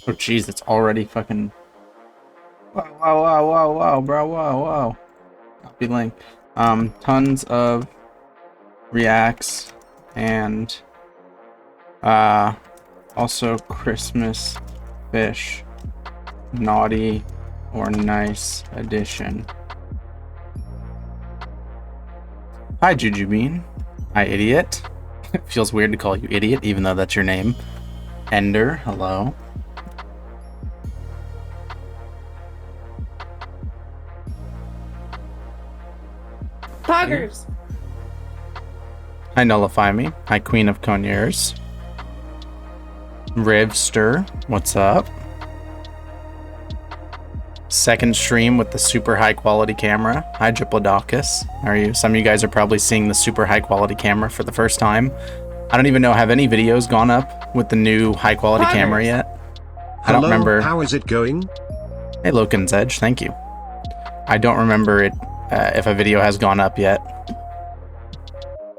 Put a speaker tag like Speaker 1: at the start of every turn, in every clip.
Speaker 1: Oh, jeez, it's already fucking... Wow, wow, wow, wow, wow, bro, wow, wow. Copy link. Tons of reacts and also Christmas fish, naughty or nice edition. Hi, Juju Bean. Hi, idiot. It feels weird to call you idiot, even though that's your name. Ender, hello.
Speaker 2: Poggers.
Speaker 1: Hi, Nullify Me. Hi, Queen of Conyers. Rivster, what's up? Second stream with the super high quality camera. Hi, Diplodocus. How are you? Some of you guys are probably seeing the super high quality camera for the first time. I don't even know, have any videos gone up with the new high quality camera yet? I don't remember.
Speaker 3: How is it going?
Speaker 1: Hey, Loken's Edge, thank you. I don't remember it if a video has gone up yet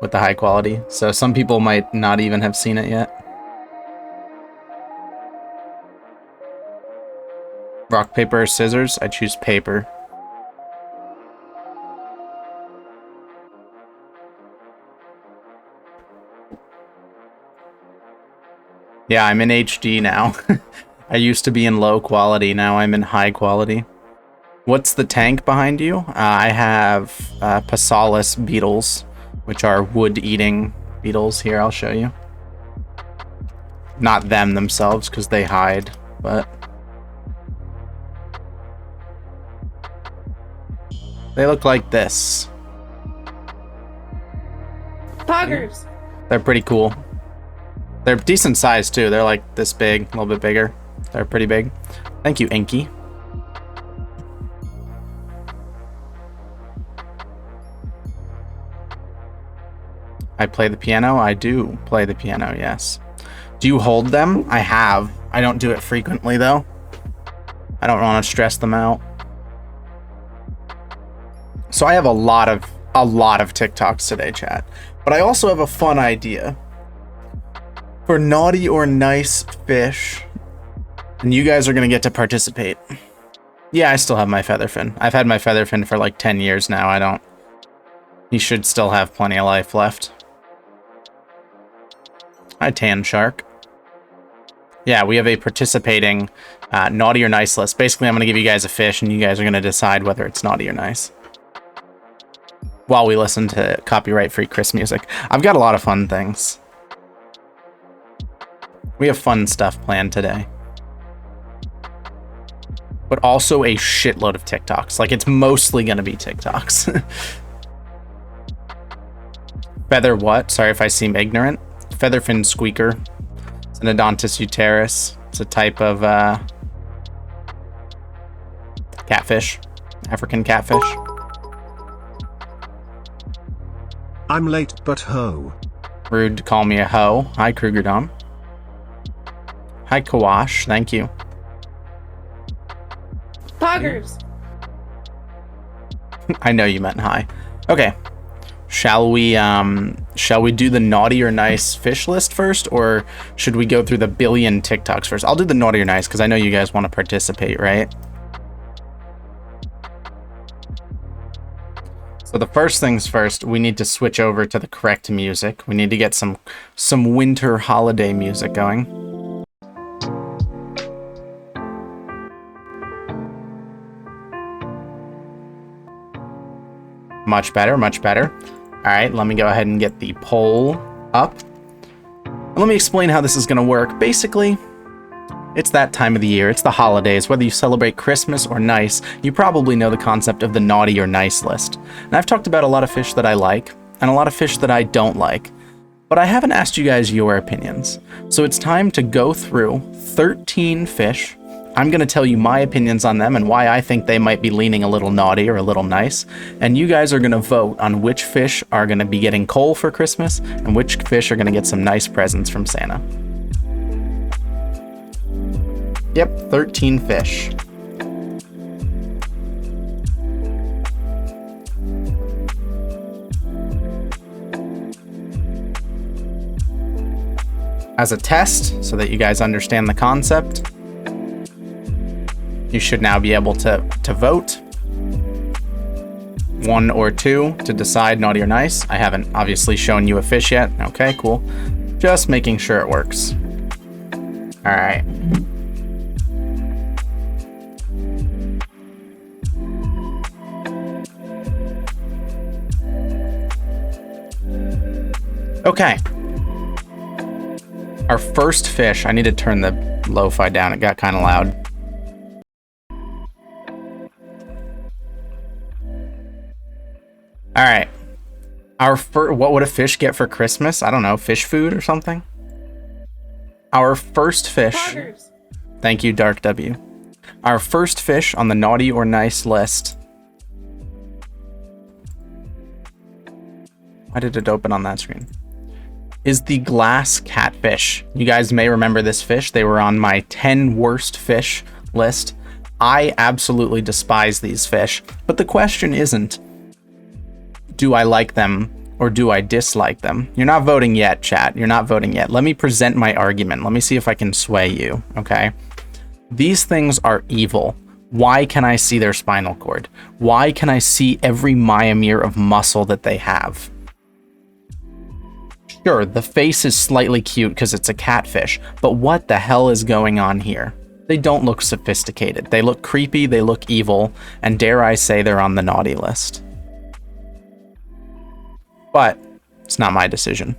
Speaker 1: with the high quality. So some people might not even have seen it yet. Rock, paper, or scissors? I choose paper. Yeah, I'm in HD now. I used to be in low quality, now I'm in high quality. What's the tank behind you? I have Passalis beetles, which are wood-eating beetles. Here, I'll show you. Not them themselves, because they hide, but... they look like this.
Speaker 2: Poggers.
Speaker 1: They're pretty cool. They're decent size, too. They're like this big, a little bit bigger. They're pretty big. Thank you, Inky. I play the piano? I do play the piano, yes. Do you hold them? I have. I don't do it frequently, though. I don't want to stress them out. So I have a lot of TikToks today, chat. But I also have a fun idea for naughty or nice fish. And you guys are going to get to participate. Yeah, I still have my featherfin. I've had my featherfin for like 10 years now. He should still have plenty of life left. Hi, Tan Shark. Yeah, we have a participating naughty or nice list. Basically, I'm going to give you guys a fish, and you guys are going to decide whether it's naughty or nice. While we listen to copyright-free Chris music. I've got a lot of fun things. We have fun stuff planned today. But also a shitload of TikToks. Like, it's mostly going to be TikToks. Feather what? Sorry if I seem ignorant. Featherfin squeaker. It's an Odontis uterus. It's a type of catfish. African catfish.
Speaker 3: I'm late, but ho.
Speaker 1: Rude to call me a hoe. Hi, Krugerdom. Hi, Kawash. Thank you.
Speaker 2: Poggers.
Speaker 1: I know you meant hi. Okay. Shall we do the naughty or nice fish list first, or should we go through the billion TikToks first? I'll do the naughty or nice because I know you guys want to participate, right? So the first things first, we need to switch over to the correct music. We need to get some winter holiday music going. Much better, much better. All right, let me go ahead and get the poll up. Let me explain how this is going to work. Basically, it's that time of the year. It's the holidays. Whether you celebrate Christmas or nice, you probably know the concept of the naughty or nice list. And I've talked about a lot of fish that I like and a lot of fish that I don't like. But I haven't asked you guys your opinions. So it's time to go through 13 fish. I'm going to tell you my opinions on them and why I think they might be leaning a little naughty or a little nice. And you guys are going to vote on which fish are going to be getting coal for Christmas and which fish are going to get some nice presents from Santa. Yep, 13 fish. As a test, so that you guys understand the concept, You should now be able to vote. 1 or 2 to decide naughty or nice. I haven't obviously shown you a fish yet. Okay, cool. Just making sure it works. All right. Okay. Our first fish, I need to turn the lo-fi down. It got kind of loud. All right. What would a fish get for Christmas? I don't know, fish food or something? Our first fish.
Speaker 2: Poggers.
Speaker 1: Thank you, Dark W. Our first fish on the naughty or nice list. Why did it open on that screen? Is the glass catfish. You guys may remember this fish. They were on my 10 worst fish list. I absolutely despise these fish, but the question isn't, do I like them or do I dislike them? You're not voting yet, chat. You're not voting yet. Let me present my argument. Let me see if I can sway you, okay? These things are evil. Why can I see their spinal cord? Why can I see every myomere of muscle that they have? Sure, the face is slightly cute because it's a catfish, but what the hell is going on here? They don't look sophisticated. They look creepy, they look evil, and dare I say they're on the naughty list. But it's not my decision.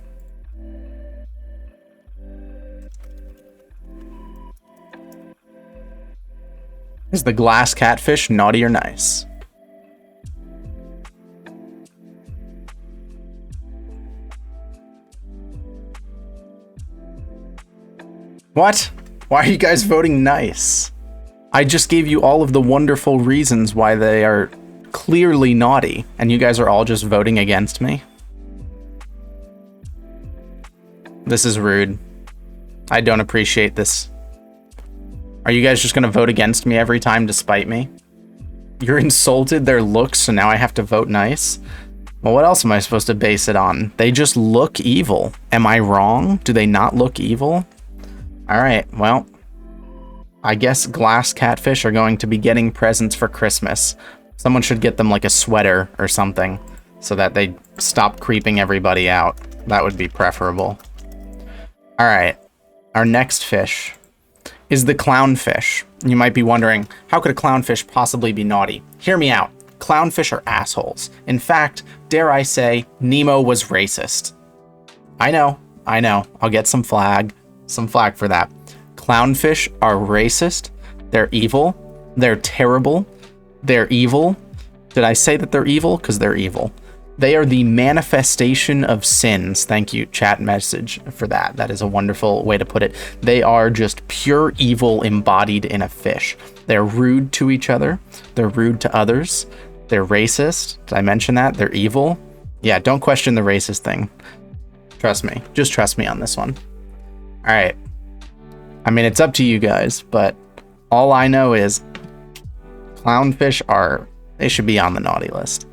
Speaker 1: Is the glass catfish naughty or nice? What? Why are you guys voting nice? I just gave you all of the wonderful reasons why they are clearly naughty, and you guys are all just voting against me? This is rude. I don't appreciate this. Are you guys just gonna vote against me every time to spite me? You're insulted their looks, so now I have to vote nice? Well, what else am I supposed to base it on? They just look evil. Am I wrong? Do they not look evil? All right, well, I guess glass catfish are going to be getting presents for Christmas. Someone should get them like a sweater or something so that they stop creeping everybody out. That would be preferable. All right, our next fish is the clownfish. You might be wondering, how could a clownfish possibly be naughty? Hear me out. Clownfish are assholes. In fact, dare I say, Nemo was racist. I know. I'll get some flag for that. Clownfish are racist. They're evil. They're terrible. They're evil. Did I say that they're evil? Because they're evil. They are the manifestation of sins. Thank you, chat message, for that. That is a wonderful way to put it. They are just pure evil embodied in a fish. They're rude to each other. They're rude to others. They're racist. Did I mention that? They're evil. Yeah, don't question the racist thing. Trust me. Just trust me on this one. All right. I mean, it's up to you guys, but all I know is clownfish they should be on the naughty list.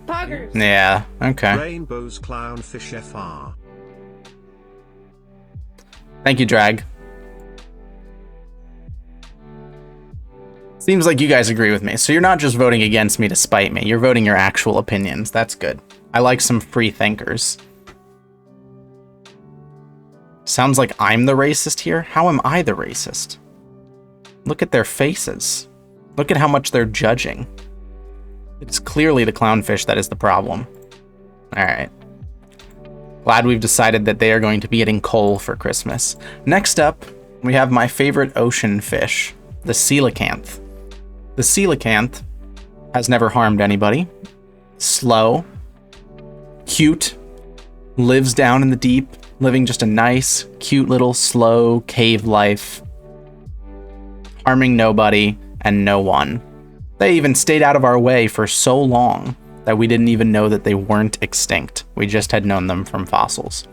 Speaker 2: Poggers.
Speaker 1: Yeah, okay.
Speaker 3: Rainbow's clownfish FR.
Speaker 1: Thank you, Drag. Seems like you guys agree with me. So you're not just voting against me to spite me. You're voting your actual opinions. That's good. I like some free thinkers. Sounds like I'm the racist here. How am I the racist? Look at their faces. Look at how much they're judging. It's clearly the clownfish that is the problem. All right. Glad we've decided that they are going to be getting coal for Christmas. Next up, we have my favorite ocean fish, the coelacanth. The coelacanth has never harmed anybody. Slow. Cute. Lives down in the deep, living just a nice, cute little slow cave life. Harming nobody and no one. They even stayed out of our way for so long that we didn't even know that they weren't extinct. We just had known them from fossils.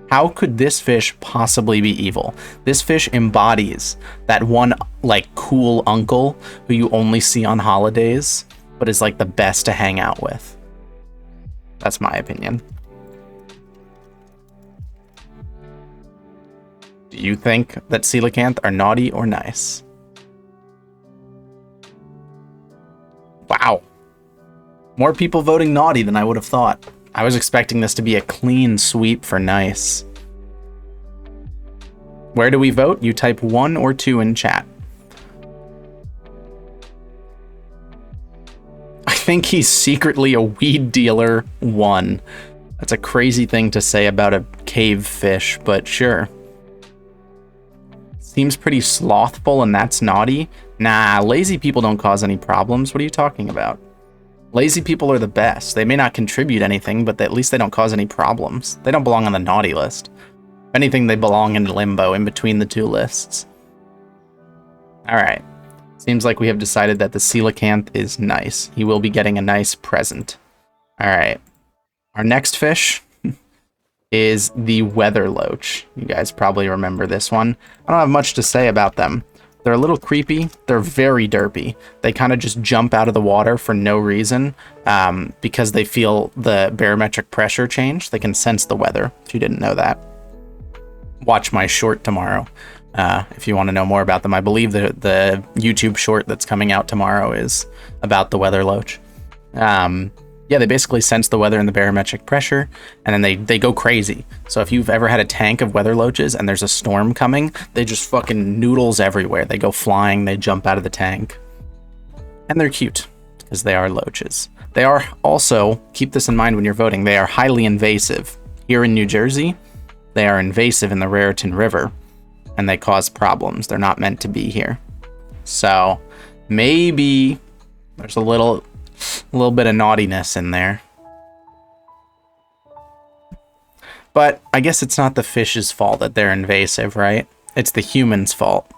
Speaker 1: How could this fish possibly be evil? This fish embodies that one, like, cool uncle who you only see on holidays, but is, like, the best to hang out with. That's my opinion. Do you think that coelacanth are naughty or nice? Wow. More people voting naughty than I would have thought. I was expecting this to be a clean sweep for nice. Where do we vote? You type 1 or 2 in chat. I think he's secretly a weed dealer 1. That's a crazy thing to say about a cave fish, but sure. Seems pretty slothful and that's naughty. Nah, lazy people don't cause any problems. What are you talking about? Lazy people are the best. They may not contribute anything, but at least they don't cause any problems. They don't belong on the naughty list. If anything, they belong in limbo in between the two lists. Alright. Seems like we have decided that the coelacanth is nice. He will be getting a nice present. Alright. Our next fish is the weather loach. You guys probably remember this one. I don't have much to say about them. They're a little creepy. They're very derpy. They kind of just jump out of the water for no reason because they feel the barometric pressure change. They can sense the weather, if you didn't know that. Watch my short tomorrow if you want to know more about them. I believe the YouTube short that's coming out tomorrow is about the weather loach. Yeah, they basically sense the weather and the barometric pressure, and then they go crazy. So if you've ever had a tank of weather loaches and there's a storm coming, they just fucking noodles everywhere. They go flying, they jump out of the tank. And they're cute, because they are loaches. They are also, keep this in mind when you're voting, they are highly invasive. Here in New Jersey, they are invasive in the Raritan River, and they cause problems. They're not meant to be here. So maybe there's a little bit of naughtiness in there. But I guess it's not the fish's fault that they're invasive, right? It's the human's fault.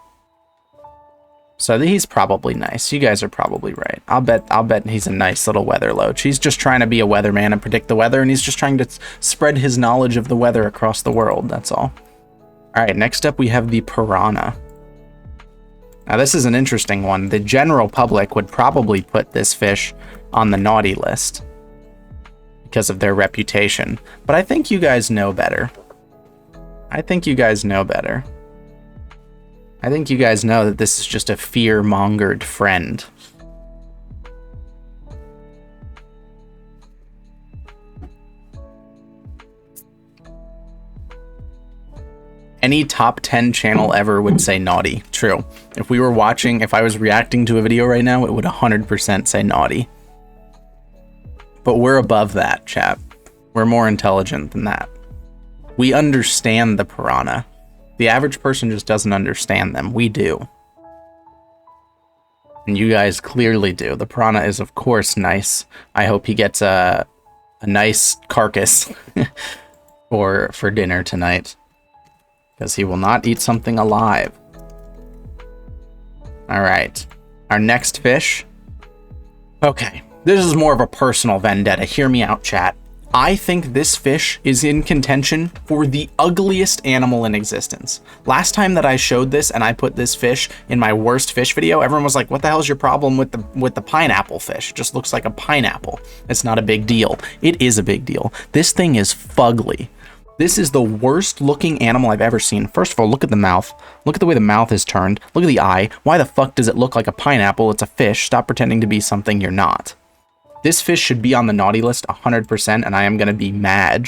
Speaker 1: So he's probably nice. You guys are probably right. I'll bet he's a nice little weather loach. He's just trying to be a weatherman and predict the weather, and he's just trying to spread his knowledge of the weather across the world, that's all. Alright, next up we have the piranha. Now this is an interesting one. The general public would probably put this fish on the naughty list because of their reputation. But I think you guys know better. I think you guys know better. I think you guys know that this is just a fear-mongered friend. Any top 10 channel ever would say naughty. True. If we were watching, if I was reacting to a video right now, it would 100% say naughty. But we're above that, chat. We're more intelligent than that. We understand the piranha. The average person just doesn't understand them. We do. And you guys clearly do. The piranha is, of course, nice. I hope he gets a nice carcass for dinner tonight. Because he will not eat something alive. Alright. Our next fish. Okay. This is more of a personal vendetta. Hear me out, chat. I think this fish is in contention for the ugliest animal in existence. Last time that I showed this and I put this fish in my worst fish video, everyone was like, what the hell is your problem with the pineapple fish? It just looks like a pineapple. It's not a big deal. It is a big deal. This thing is fugly. This is the worst looking animal I've ever seen. First of all, look at the mouth. Look at the way the mouth is turned. Look at the eye. Why the fuck does it look like a pineapple? It's a fish. Stop pretending to be something you're not. This fish should be on the naughty list 100%, and I am going to be mad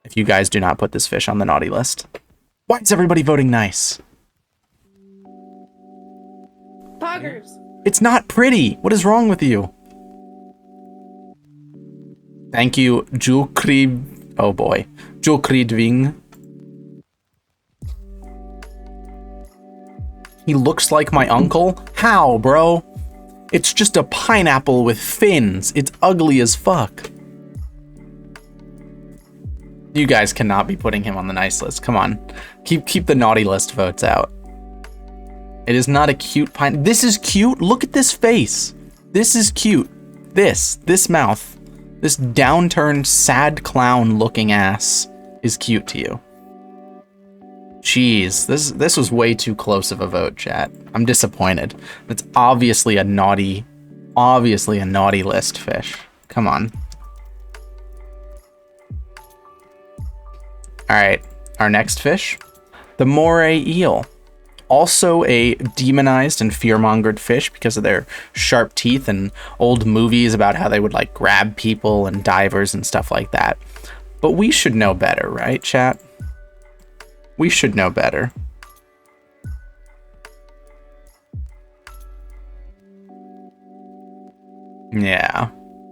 Speaker 1: if you guys do not put this fish on the naughty list. Why is everybody voting nice?
Speaker 2: Poggers.
Speaker 1: It's not pretty. What is wrong with you? Thank you, Julkri. Oh boy. Julkridving. He looks like my uncle? How, bro? It's just a pineapple with fins. It's ugly as fuck. You guys cannot be putting him on the nice list. Come on. Keep the naughty list votes out. It is not a cute pine. This is cute. Look at this face. This is cute. This mouth. This downturned, sad clown looking ass is cute to you. Jeez, this was way too close of a vote, chat. I'm disappointed. It's obviously a naughty list fish. Come on. Alright, our next fish The moray eel. Also a demonized and fear-mongered fish because of their sharp teeth and old movies about how they would like grab people and divers and stuff like that. But we should know better, right, chat? We should know better. Yeah.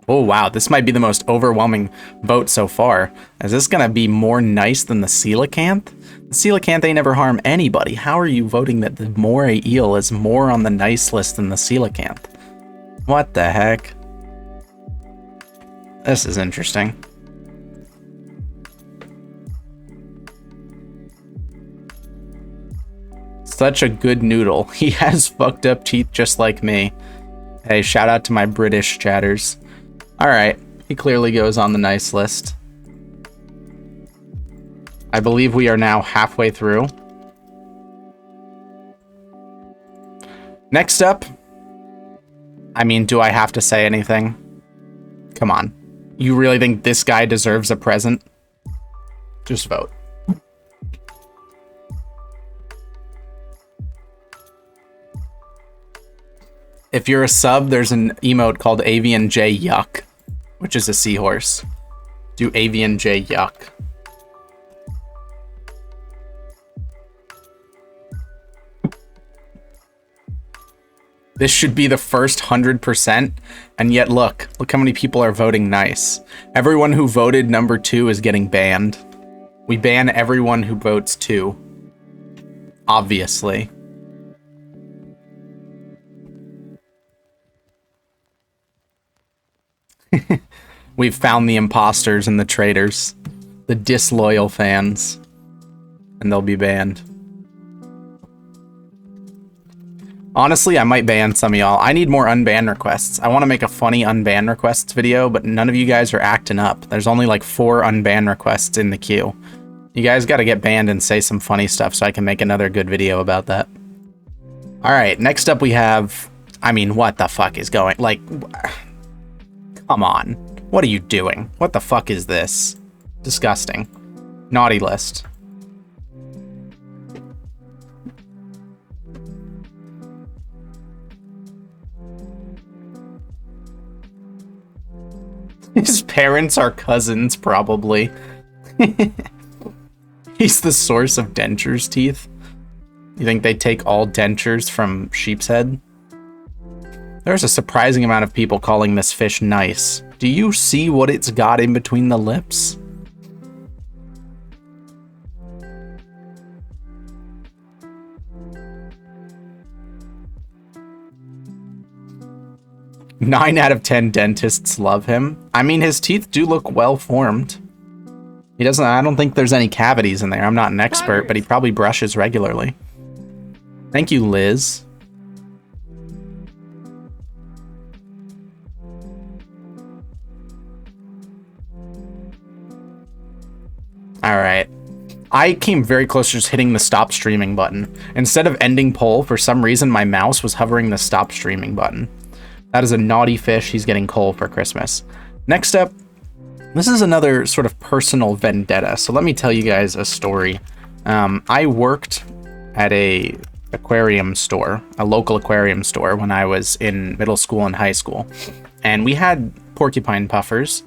Speaker 1: Oh, wow. This might be the most overwhelming vote so far. Is this going to be more nice than the coelacanth? The coelacanth ain't never harm anybody. How are you voting that the moray eel is more on the nice list than the coelacanth? What the heck? This is interesting. Such a good noodle. He has fucked up teeth just like me. Hey, shout out to my British chatters. Alright, he clearly goes on the nice list. I believe we are now halfway through. Next up, I mean, do I have to say anything? Come on. You really think this guy deserves a present? Just vote. If you're a sub, there's an emote called AVNJ Yuck, which is a seahorse. Do AVNJ Yuck. This should be the first 100%, and yet look how many people are voting nice. Everyone who voted number 2 is getting banned. We ban everyone who votes 2. Obviously. We've found the imposters and the traitors, the disloyal fans, and they'll be banned. Honestly, I might ban some of y'all. I need more unban requests. I want to make a funny unban requests video, but none of you guys are acting up. There's only like 4 unban requests in the queue. You guys got to get banned and say some funny stuff so I can make another good video about that. All right, next up we have... I mean, what the fuck is going... Like... Come on. What are you doing? What the fuck is this? Disgusting. Naughty list. His parents are cousins, probably. He's the source of dentures' teeth. You think they take all dentures from sheep's head? There's a surprising amount of people calling this fish nice. Do you see what it's got in between the lips? Nine out of 10 dentists love him. I mean, his teeth do look well formed. He doesn't, I don't think there's any cavities in there. I'm not an expert, but he probably brushes regularly. Thank you, Liz. All right. I came very close to just hitting the stop streaming button. Instead of ending poll, for some reason, my mouse was hovering the stop streaming button. That is a naughty fish. He's getting coal for Christmas. Next up, this is another sort of personal vendetta. So let me tell you guys a story. I worked at a aquarium store, a local aquarium store, when I was in middle school and high school. And we had porcupine puffers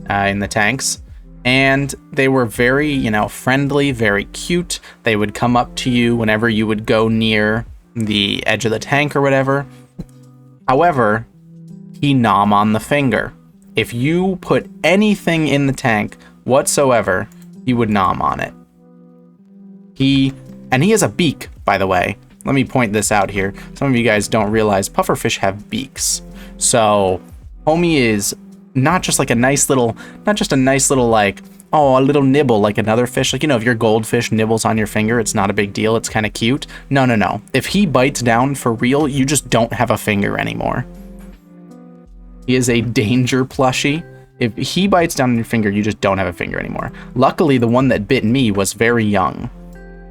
Speaker 1: in the tanks. And they were very, you know, friendly, very cute. They would come up to you whenever you would go near the edge of the tank or whatever. However, he nom on the finger. If you put anything in the tank whatsoever, he would nom on it. He has a beak, by the way. Let me point this out here. Some of you guys don't realize pufferfish have beaks. So, homie is not just like a nice little, not just a nice little like, oh, a little nibble like another fish. Like, you know, if your goldfish nibbles on your finger, it's not a big deal. It's kind of cute. No, no, no. If he bites down for real, you just don't have a finger anymore. He is a danger plushie. If he bites down on your finger, you just don't have a finger anymore. Luckily, the one that bit me was very young.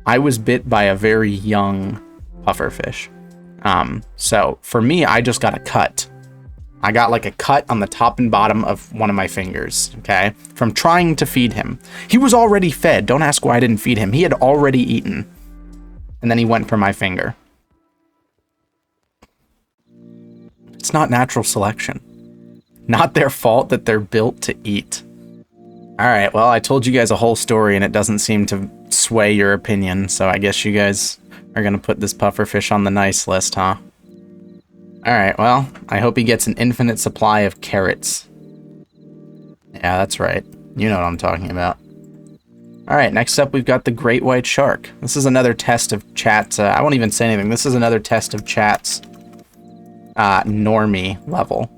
Speaker 1: I was bit by a very young pufferfish. So for me, I just got a cut. I got like a cut on the top and bottom of one of my fingers, okay? From trying to feed him. He was already fed. Don't ask why I didn't feed him. He had already eaten. And then he went for my finger. It's not natural selection. Not their fault that they're built to eat. Alright, well, I told you guys a whole story and it doesn't seem to sway your opinion, so I guess you guys are gonna put this pufferfish on the nice list, huh? Alright, well, I hope he gets an infinite supply of carrots. Yeah, that's right. You know what I'm talking about. Alright, next up we've got the great white shark. This is another test of chat's, I won't even say anything, this is another test of chat's normie level.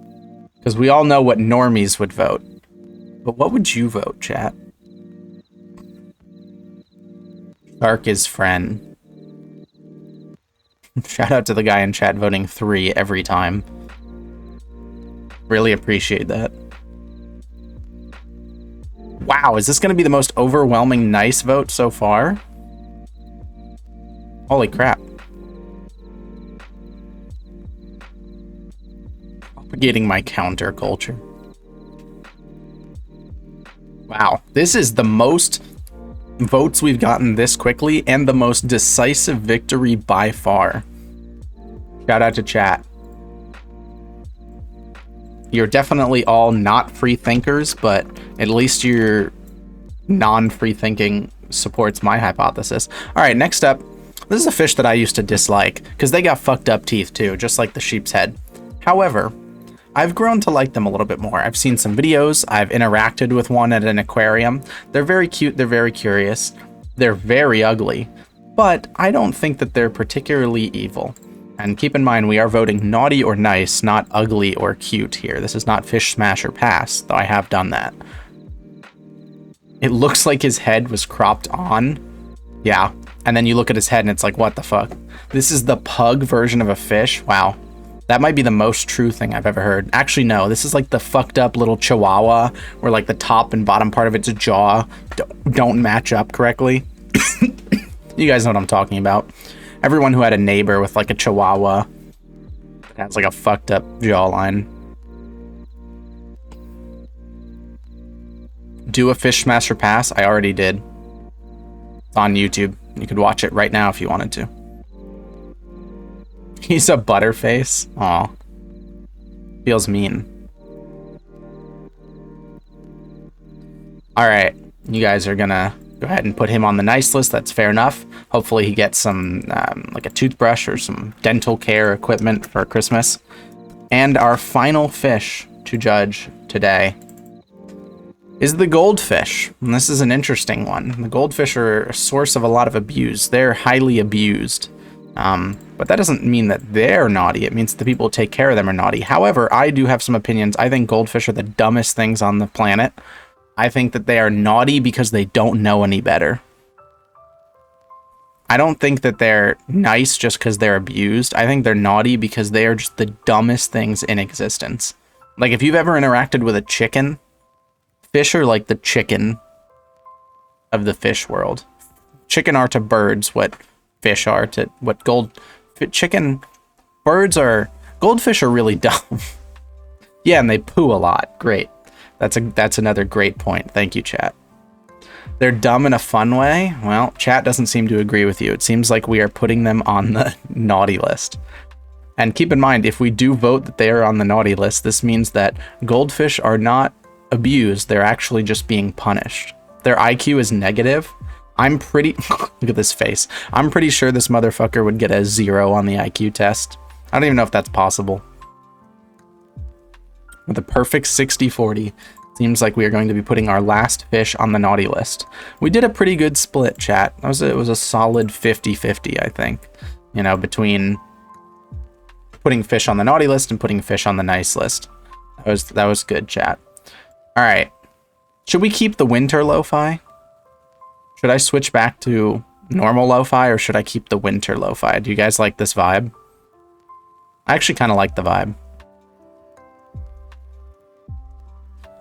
Speaker 1: Because we all know what normies would vote. But what would you vote, chat? Shark is friend. Shout out to the guy in chat voting 3 every time. Really appreciate that. Wow, is this going to be the most overwhelming nice vote so far? Holy crap. Propagating my counterculture. Wow, this is the most votes we've gotten this quickly and the most decisive victory by far. Shout out to chat. You're definitely all not free thinkers, but at least your non-free thinking supports my hypothesis. All right, next up, this is a fish that I used to dislike because they got fucked up teeth too, just like the sheep's head. However, I've grown to like them a little bit more. I've seen some videos, I've interacted with one at an aquarium. They're very cute, they're very curious, they're very ugly, but I don't think that they're particularly evil. And keep in mind, we are voting naughty or nice, not ugly or cute here. This is not fish smash or pass, though I have done that. It looks like his head was cropped on. Yeah, and then you look at his head and it's like, what the fuck? This is the pug version of a fish? Wow. That might be the most true thing I've ever heard. Actually, no, this is like the fucked up little chihuahua where like the top and bottom part of its jaw don't match up correctly. You guys know what I'm talking about. Everyone who had a neighbor with like a chihuahua that has like a fucked up jawline. Do a fish smash or pass? I already did. It's on YouTube. You could watch it right now if you wanted to. He's a butterface. Aw. Feels mean. Alright, you guys are gonna go ahead and put him on the nice list. That's fair enough. Hopefully he gets some, like a toothbrush or some dental care equipment for Christmas. And our final fish to judge today is the goldfish. And this is an interesting one. The goldfish are a source of a lot of abuse. They're highly abused. But that doesn't mean that they're naughty. It means the people who take care of them are naughty. However, I do have some opinions. I think goldfish are the dumbest things on the planet. I think that they are naughty because they don't know any better. I don't think that they're nice just because they're abused. I think they're naughty because they are just the dumbest things in existence. Like, if you've ever interacted with a chicken, fish are like the chicken of the fish world. Chicken are to birds what fish are to what goldfish are really dumb. Yeah, and they poo a lot. Great. That's another great point. Thank you, chat. They're dumb in a fun way. Well, chat doesn't seem to agree with you. It seems like we are putting them on the naughty list. And keep in mind, if we do vote that they are on the naughty list, this means that goldfish are not abused. They're actually just being punished. Their IQ is negative. I'm pretty... Look at this face. I'm pretty sure this motherfucker would get a 0 on the IQ test. I don't even know if that's possible. With a perfect 60-40, seems like we are going to be putting our last fish on the naughty list. We did a pretty good split, chat. It was a solid 50-50, I think. You know, between putting fish on the naughty list and putting fish on the nice list. That was good, chat. All right. Should we keep the winter lo-fi? Should I switch back to normal lo-fi or should I keep the winter lo-fi? Do you guys like this vibe? I actually kind of like the vibe.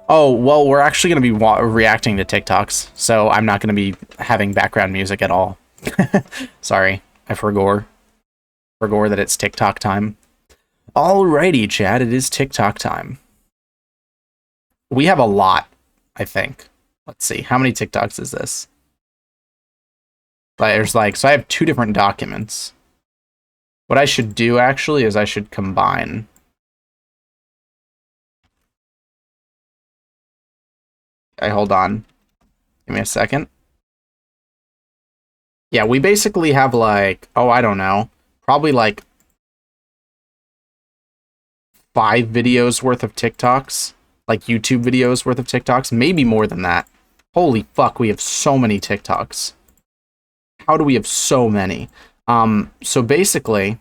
Speaker 1: Oh, well, we're actually going to be reacting to TikToks, so I'm not going to be having background music at all. Sorry, I forgot that it's TikTok time. Alrighty, chat, it is TikTok time. We have a lot, I think. Let's see, how many TikToks is this? There's like, so I have 2 different documents. What I should do actually is I should combine. Okay, hold on. Give me a second. Yeah, we basically have like, oh, I don't know, probably like 5 videos worth of TikToks, like YouTube videos worth of TikToks, maybe more than that. Holy fuck, we have so many TikToks. How do we have so many? So basically,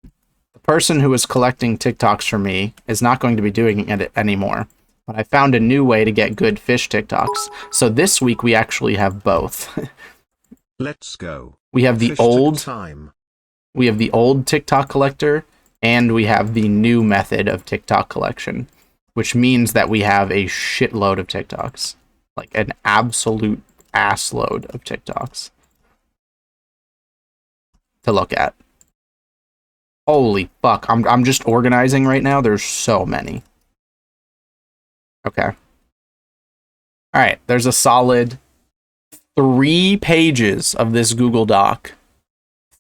Speaker 1: the person who is collecting TikToks for me is not going to be doing it anymore. But I found a new way to get good fish TikToks. So this week we actually have both.
Speaker 3: Let's go.
Speaker 1: We have the
Speaker 3: Fish
Speaker 1: old
Speaker 3: time.
Speaker 1: We have the old TikTok collector, and we have the new method of TikTok collection, which means that we have a shitload of TikToks. Like an absolute ass load of TikToks to look at. Holy fuck. I'm just organizing right now. There's so many. Okay. Alright, there's a solid 3 pages of this Google Doc.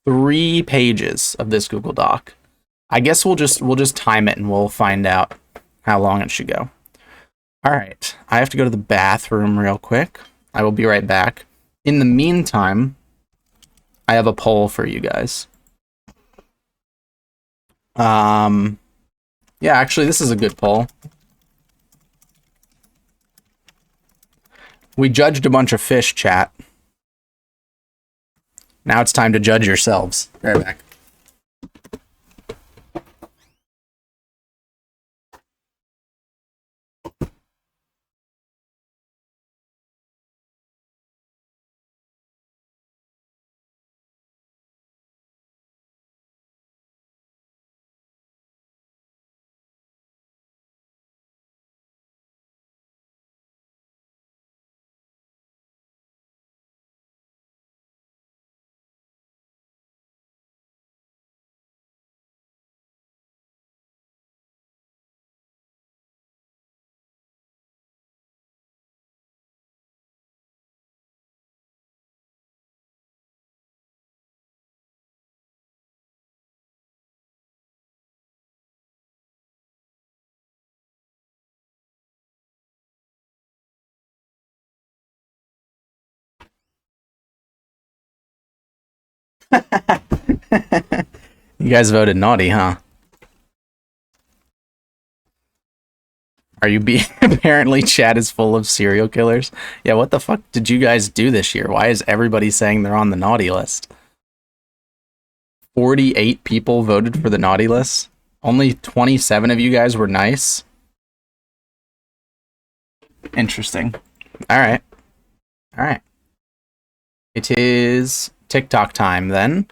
Speaker 1: 3 pages of this Google Doc. I guess we'll just time it and we'll find out how long it should go. All right, I have to go to the bathroom real quick. I will be right back. In the meantime, I have a poll for you guys. Yeah, actually, this is a good poll. We judged a bunch of fish, chat. Now it's time to judge yourselves. Be right back. You guys voted naughty, huh? Are you being... Apparently chat is full of serial killers. Yeah, what the fuck did you guys do this year? Why is everybody saying they're on the naughty list? 48 people voted for the naughty list. Only 27 of you guys were nice. Interesting. Alright. Alright. It is TikTok time then.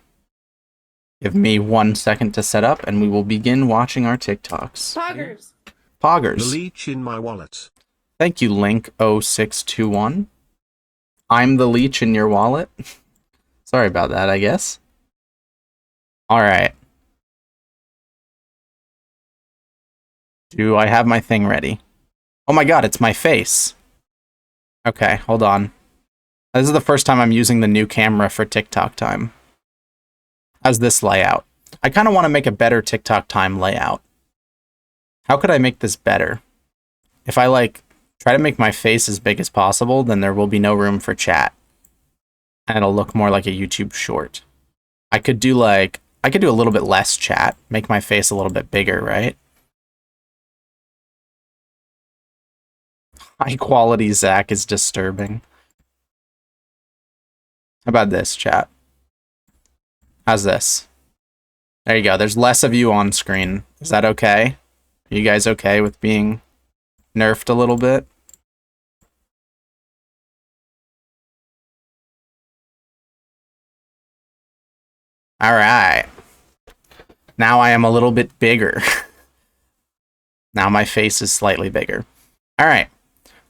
Speaker 1: Give me 1 second to set up and we will begin watching our TikToks.
Speaker 2: Poggers.
Speaker 1: Poggers.
Speaker 3: The leech in my wallet.
Speaker 1: Thank you, Link0621. I'm the leech in your wallet. Sorry about that, I guess. Alright. Do I have my thing ready? Oh my god, it's my face. Okay, hold on. This is the first time I'm using the new camera for TikTok time. How's this layout? I kind of want to make a better TikTok time layout. How could I make this better? If I like try to make my face as big as possible, then there will be no room for chat. And it'll look more like a YouTube short. I could do a little bit less chat, make my face a little bit bigger, right? High quality Zach is disturbing. How about this, chat? How's this? There you go. There's less of you on screen. Is that okay? Are you guys okay with being nerfed a little bit? Alright. Now I am a little bit bigger. Now my face is slightly bigger. Alright.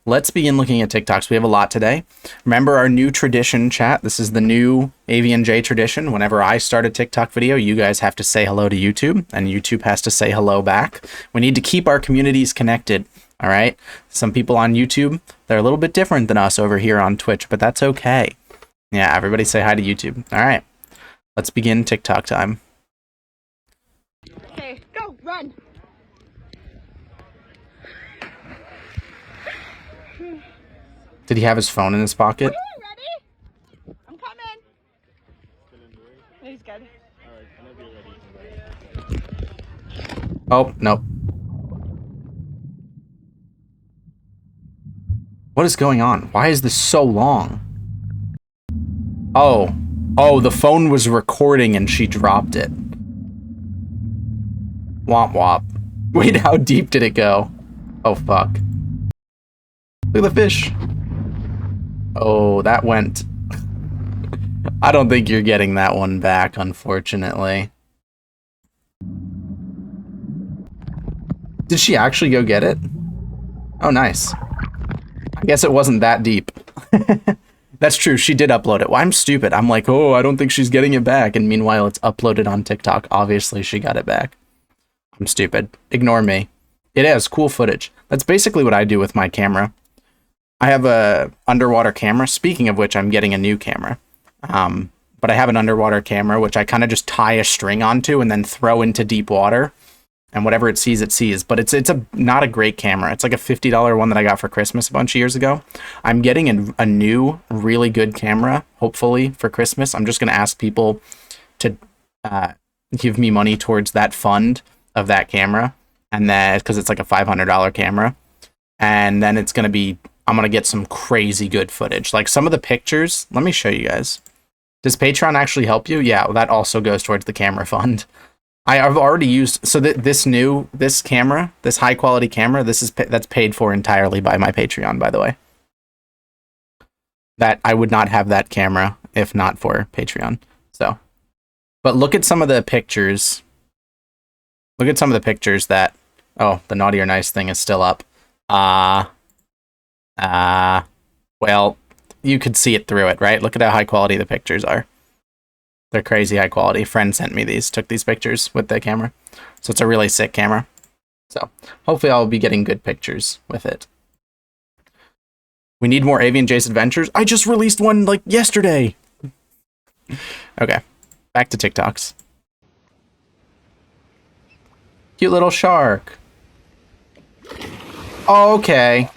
Speaker 1: Let's begin looking at TikToks. We have a lot today. Remember our new tradition, chat. This is the new AVNJ tradition. Whenever I start a TikTok video, you guys have to say hello to YouTube, and YouTube has to say hello back. We need to keep our communities connected, all right? Some people on YouTube, they're a little bit different than us over here on Twitch, but that's okay. Yeah, everybody say hi to YouTube. All right, let's begin TikTok time.
Speaker 2: Okay, go, run.
Speaker 1: Did he have his phone in his pocket?
Speaker 2: Ready? I'm coming. He's good.
Speaker 1: Oh, nope. What is going on? Why is this so long? Oh. Oh, the phone was recording and she dropped it. Womp womp. Wait, how deep did it go? Oh, fuck. Look at the fish. Oh, that went... I don't think you're getting that one back, unfortunately. Did she actually go get it? Oh, nice. I guess it wasn't that deep. That's true, she did upload it. Well, I'm stupid. I'm like, oh, I don't think she's getting it back. And meanwhile, it's uploaded on TikTok. Obviously, she got it back. I'm stupid. Ignore me. It has cool footage. That's basically what I do with my camera. I have a underwater camera. Speaking of which, I'm getting a new camera. But I have an underwater camera, which I kind of just tie a string onto and then throw into deep water. And whatever it sees, it sees. But it's not a great camera. It's like a $50 one that I got for Christmas a bunch of years ago. I'm getting a new, really good camera, hopefully, for Christmas. I'm just going to ask people to give me money towards that fund of that camera. And then, because it's like a $500 camera. And then it's going to be, I'm going to get some crazy good footage. Like some of the pictures, let me show you guys. Does Patreon actually help you? Yeah, well, that also goes towards the camera fund. I've already used, so this camera, this high quality camera, that's paid for entirely by my Patreon, by the way. That I would not have that camera if not for Patreon. So, but look at some of the pictures. Look at some of the pictures that, oh, the naughty or nice thing is still up. Well, you could see it through it, right? Look at how high quality the pictures are. They're crazy high quality. A friend sent me these, took these pictures with the camera. So it's a really sick camera. So hopefully I'll be getting good pictures with it. We need more AVNJ's adventures. I just released one like yesterday. Okay, back to TikToks. Cute little shark. Okay.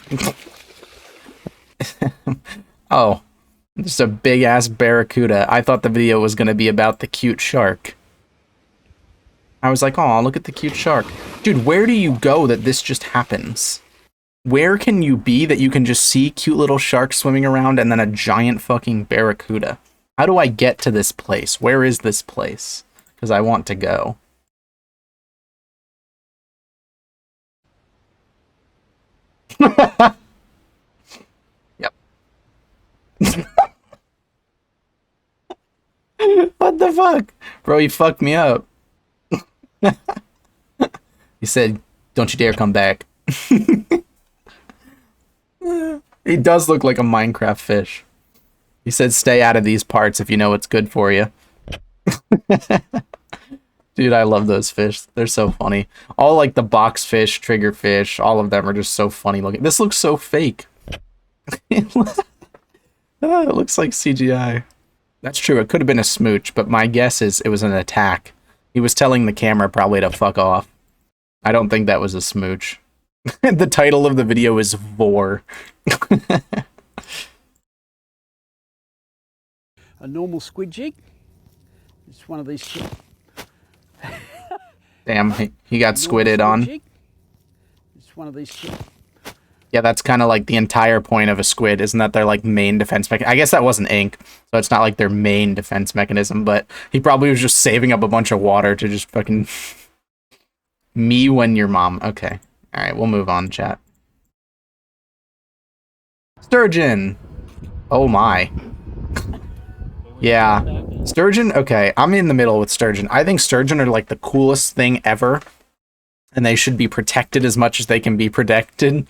Speaker 1: Oh. Just a big-ass barracuda. I thought the video was going to be about the cute shark. I was like, oh, look at the cute shark. Dude, where do you go that this just happens? Where can you be that you can just see cute little sharks swimming around and then a giant fucking barracuda? How do I get to this place? Where is this place? Because I want to go. Yep. What the fuck? Bro, you fucked me up. He said, don't you dare come back. He does look like a Minecraft fish. He said, stay out of these parts if you know what's good for you. Dude, I love those fish. They're so funny. All like the box fish, trigger fish, all of them are just so funny looking. This looks so fake. It looks like CGI. That's true. It could have been a smooch, but my guess is it was an attack. He was telling the camera probably to fuck off. I don't think that was a smooch. The title of the video is Vor.
Speaker 4: A normal squid jig. It's one of these.
Speaker 1: Damn, he got squidded on.
Speaker 4: It's one of these.
Speaker 1: Yeah, that's kind of like the entire point of a squid, isn't that their like main defense mechanism? I guess that wasn't ink, so it's not like their main defense mechanism, but he probably was just saving up a bunch of water to just fucking... Me when your mom. Okay. Alright, we'll move on, chat. Sturgeon! Oh my. Yeah. Sturgeon, okay, I'm in the middle with sturgeon. I think sturgeon are like the coolest thing ever, and they should be protected as much as they can be protected.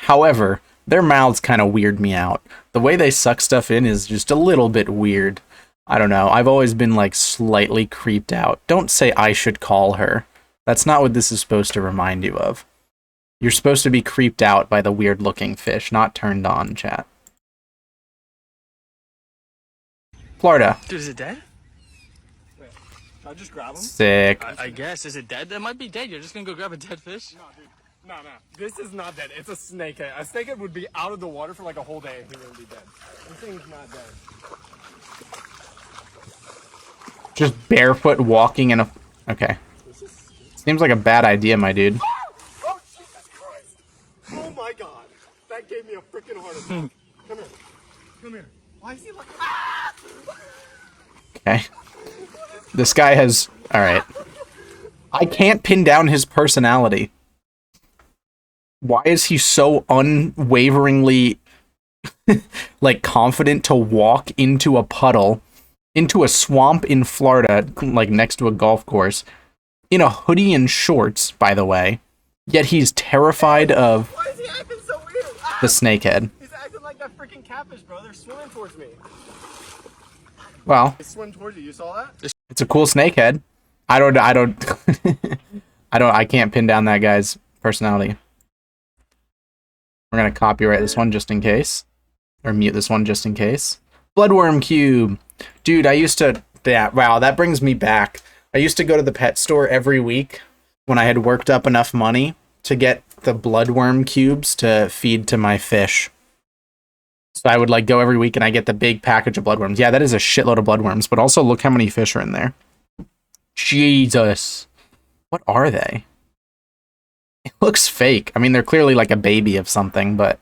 Speaker 1: However, their mouths kind of weird me out. The way they suck stuff in is just a little bit weird. I don't know. I've always been like slightly creeped out. Don't say I should call her. That's not what this is supposed to remind you of. You're supposed to be creeped out by the weird looking fish, not turned on, chat. Florida.
Speaker 5: Dude, is it dead?
Speaker 6: Wait, should I just grab him?
Speaker 1: Sick.
Speaker 5: I guess. Is it dead? That might be dead. You're just gonna go grab a dead fish?
Speaker 6: No, dude. No. This is not dead. It's a snakehead. A snakehead would be out of the water for like a whole day and he wouldn't be dead. This thing's not dead.
Speaker 1: Just barefoot walking in a... Okay. Seems like a bad idea, my dude.
Speaker 6: Oh, Jesus Christ! Oh my God. That gave me a freaking heart attack. Come here. Come here. Why is he like... Ah!
Speaker 1: Okay. This guy has... Alright. I can't pin down his personality. Why is he so unwaveringly like confident to walk into a puddle, into a swamp in Florida, like next to a golf course, in a hoodie and shorts, by the way, yet he's terrified of
Speaker 6: Why is he acting so weird? Ah!
Speaker 1: the snakehead.
Speaker 6: He's acting like that freaking catfish, bro. They're swimming towards me.
Speaker 1: Well,
Speaker 6: They swim towards you. You saw that?
Speaker 1: it's a cool snakehead. I can't pin down that guy's personality. We're gonna copyright this one just in case. Or mute this one just in case. Bloodworm cube. Dude, I used to... Yeah, wow, that brings me back. I used to go to the pet store every week when I had worked up enough money to get the bloodworm cubes to feed to my fish. So I would like go every week and I get the big package of bloodworms. Yeah, that is a shitload of bloodworms, but also look how many fish are in there. Jesus. What are they? It looks fake. I mean, they're clearly like a baby of something, but...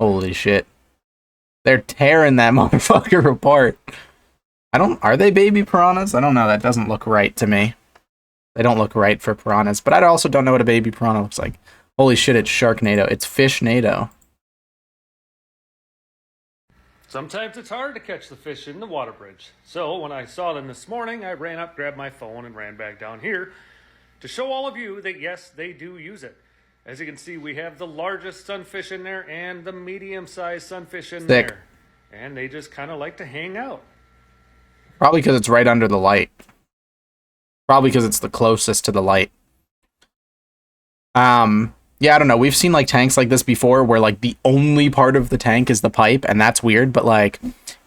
Speaker 1: Holy shit. They're tearing that motherfucker apart. Are they baby piranhas? I don't know. That doesn't look right to me. They don't look right for piranhas, but I also don't know what a baby piranha looks like. Holy shit, it's Sharknado. It's Fishnado.
Speaker 7: Sometimes it's hard to catch the fish in the water bridge. So when I saw them this morning, I ran up, grabbed my phone, and ran back down here to show all of you that, yes, they do use it. As you can see, we have the largest sunfish in there and the medium-sized sunfish in
Speaker 1: Sick.
Speaker 7: there. And they just kind of like to hang out.
Speaker 1: Probably because it's right under the light. Probably because it's the closest to the light. Yeah, I don't know. We've seen like tanks like this before where like the only part of the tank is the pipe, and that's weird, but like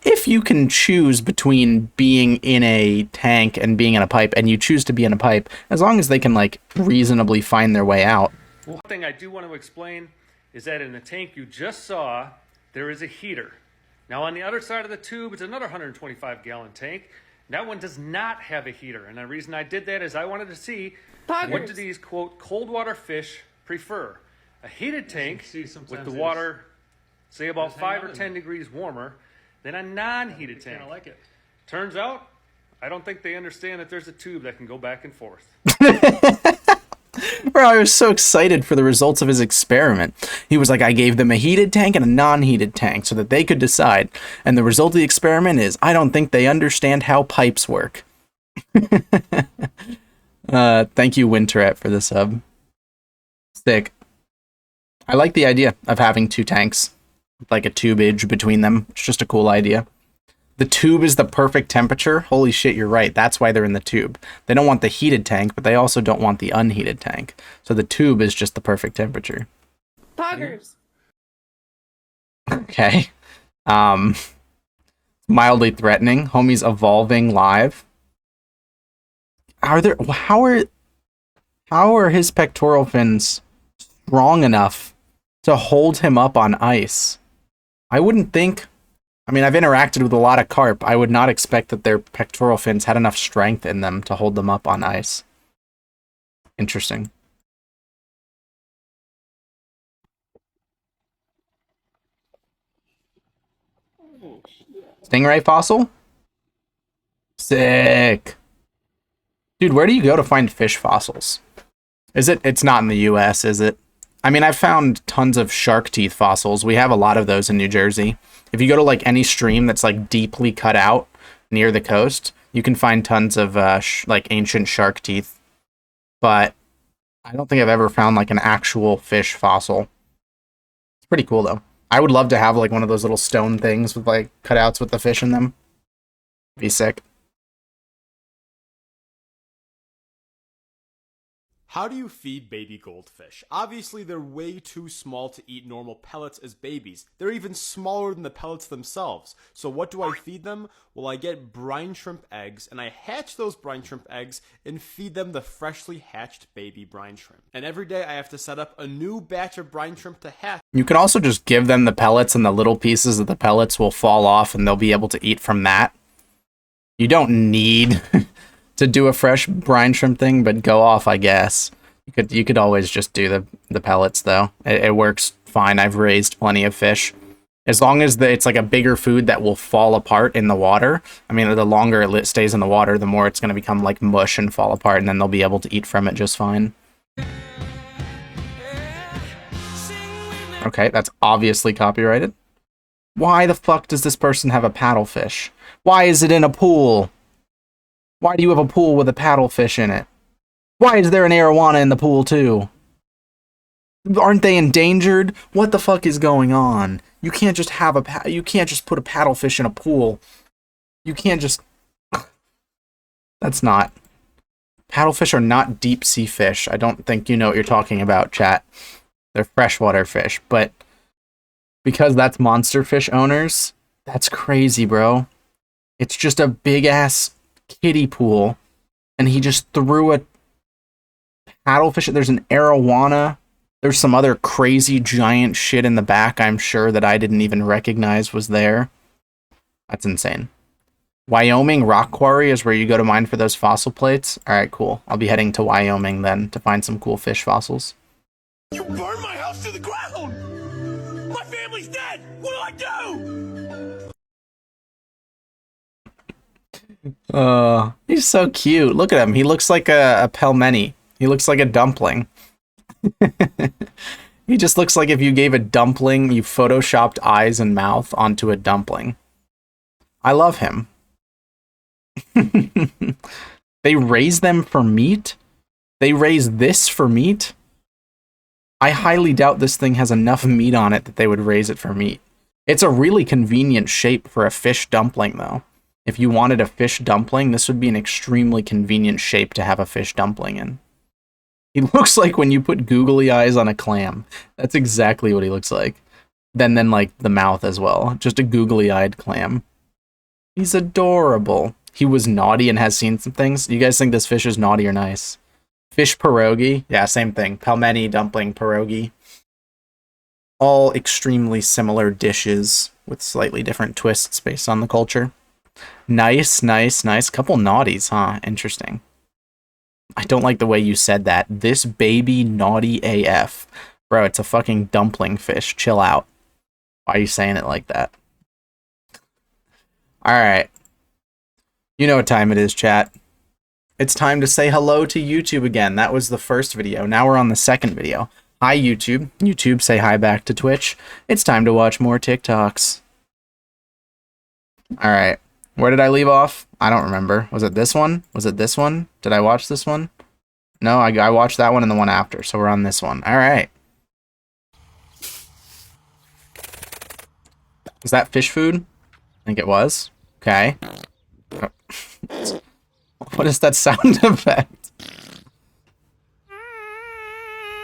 Speaker 1: if you can choose between being in a tank and being in a pipe, and you choose to be in a pipe, as long as they can like reasonably find their way out.
Speaker 7: One thing I do want to explain is that in the tank you just saw, there is a heater. Now on the other side of the tube, it's another 125-gallon tank. That one does not have a heater, and the reason I did that is I wanted to see what do these, quote, cold water fish prefer. A heated tank with the water, say about 5 or 10 degrees warmer than a non-heated tank.
Speaker 6: like it.
Speaker 7: Turns out, I don't think they understand that there's a tube that can go back and forth.
Speaker 1: Bro, I was so excited for the results of his experiment. He was like, I gave them a heated tank and a non-heated tank so that they could decide. And the result of the experiment is, I don't think they understand how pipes work. Thank you, Winterette, for the sub. Sick. I like the idea of having two tanks, like a tubage between them. It's just a cool idea. The tube is the perfect temperature. Holy shit, you're right. That's why they're in the tube. They don't want the heated tank, but they also don't want the unheated tank. So the tube is just the perfect temperature.
Speaker 2: Poggers.
Speaker 1: Okay. Mildly threatening. Homie's evolving live. How are his pectoral fins strong enough to hold him up on ice? I wouldn't think... I mean, I've interacted with a lot of carp. I would not expect that their pectoral fins had enough strength in them to hold them up on ice. Interesting. Stingray fossil? Sick. Dude, where do you go to find fish fossils? It's not in the US, is it? I mean, I've found tons of shark teeth fossils. We have a lot of those in New Jersey. If you go to like any stream that's like deeply cut out near the coast, you can find tons of like ancient shark teeth. But I don't think I've ever found like an actual fish fossil. It's pretty cool though. I would love to have like one of those little stone things with like cutouts with the fish in them. Be sick.
Speaker 6: How do you feed baby goldfish? Obviously, they're way too small to eat normal pellets as babies. They're even smaller than the pellets themselves. So what do I feed them? Well, I get brine shrimp eggs, and I hatch those brine shrimp eggs and feed them the freshly hatched baby brine shrimp. And every day I have to set up a new batch of brine shrimp to hatch.
Speaker 1: You can also just give them the pellets, and the little pieces of the pellets will fall off, and they'll be able to eat from that. You don't need to do a fresh brine shrimp thing, but go off, I guess. You could always just do the pellets, though. It works fine. I've raised plenty of fish. As long as it's like a bigger food that will fall apart in the water. I mean, the longer it stays in the water, the more it's going to become like mush and fall apart, and then they'll be able to eat from it just fine. Okay, that's obviously copyrighted. Why the fuck does this person have a paddlefish? Why is it in a pool? Why do you have a pool with a paddlefish in it? Why is there an arowana in the pool too? Aren't they endangered? What the fuck is going on? You can't just have you can't just put a paddlefish in a pool. You can't just... That's not... Paddlefish are not deep sea fish. I don't think you know what you're talking about, chat. They're freshwater fish, but because that's monster fish owners, that's crazy, bro. It's just a big ass kiddie pool, and he just threw a paddlefish. There's an arowana. There's some other crazy giant shit in the back, I'm sure, that I didn't even recognize was there. That's insane. Wyoming Rock Quarry is where you go to mine for those fossil plates. Alright, cool. I'll be heading to Wyoming then to find some cool fish fossils.
Speaker 6: You burned my house to the ground! My family's dead! What do I do?
Speaker 1: He's so cute. Look at him. He looks like a pelmeni. He looks like a dumpling. He just looks like if you gave a dumpling, you photoshopped eyes and mouth onto a dumpling. I love him. They raise them for meat? They raise this for meat? I highly doubt this thing has enough meat on it that they would raise it for meat. It's a really convenient shape for a fish dumpling, though. If you wanted a fish dumpling, this would be an extremely convenient shape to have a fish dumpling in. He looks like when you put googly eyes on a clam. That's exactly what he looks like. Then like the mouth as well. Just a googly-eyed clam. He's adorable. He was naughty and has seen some things. You guys think this fish is naughty or nice? Fish pierogi? Yeah, same thing. Pelmeni, dumpling, pierogi. All extremely similar dishes with slightly different twists based on the culture. Nice, nice, nice. Couple naughties, huh? Interesting. I don't like the way you said that. This baby naughty AF. Bro, it's a fucking dumpling fish. Chill out. Why are you saying it like that? Alright. You know what time it is, chat. It's time to say hello to YouTube again. That was the first video. Now we're on the second video. Hi, YouTube. YouTube, say hi back to Twitch. It's time to watch more TikToks. Alright. Where did I leave off? I don't remember. Was it this one? Was it this one? Did I watch this one? No, I watched that one and the one after, so we're on this one. Alright. Is that fish food? I think it was. Okay. What is that sound effect?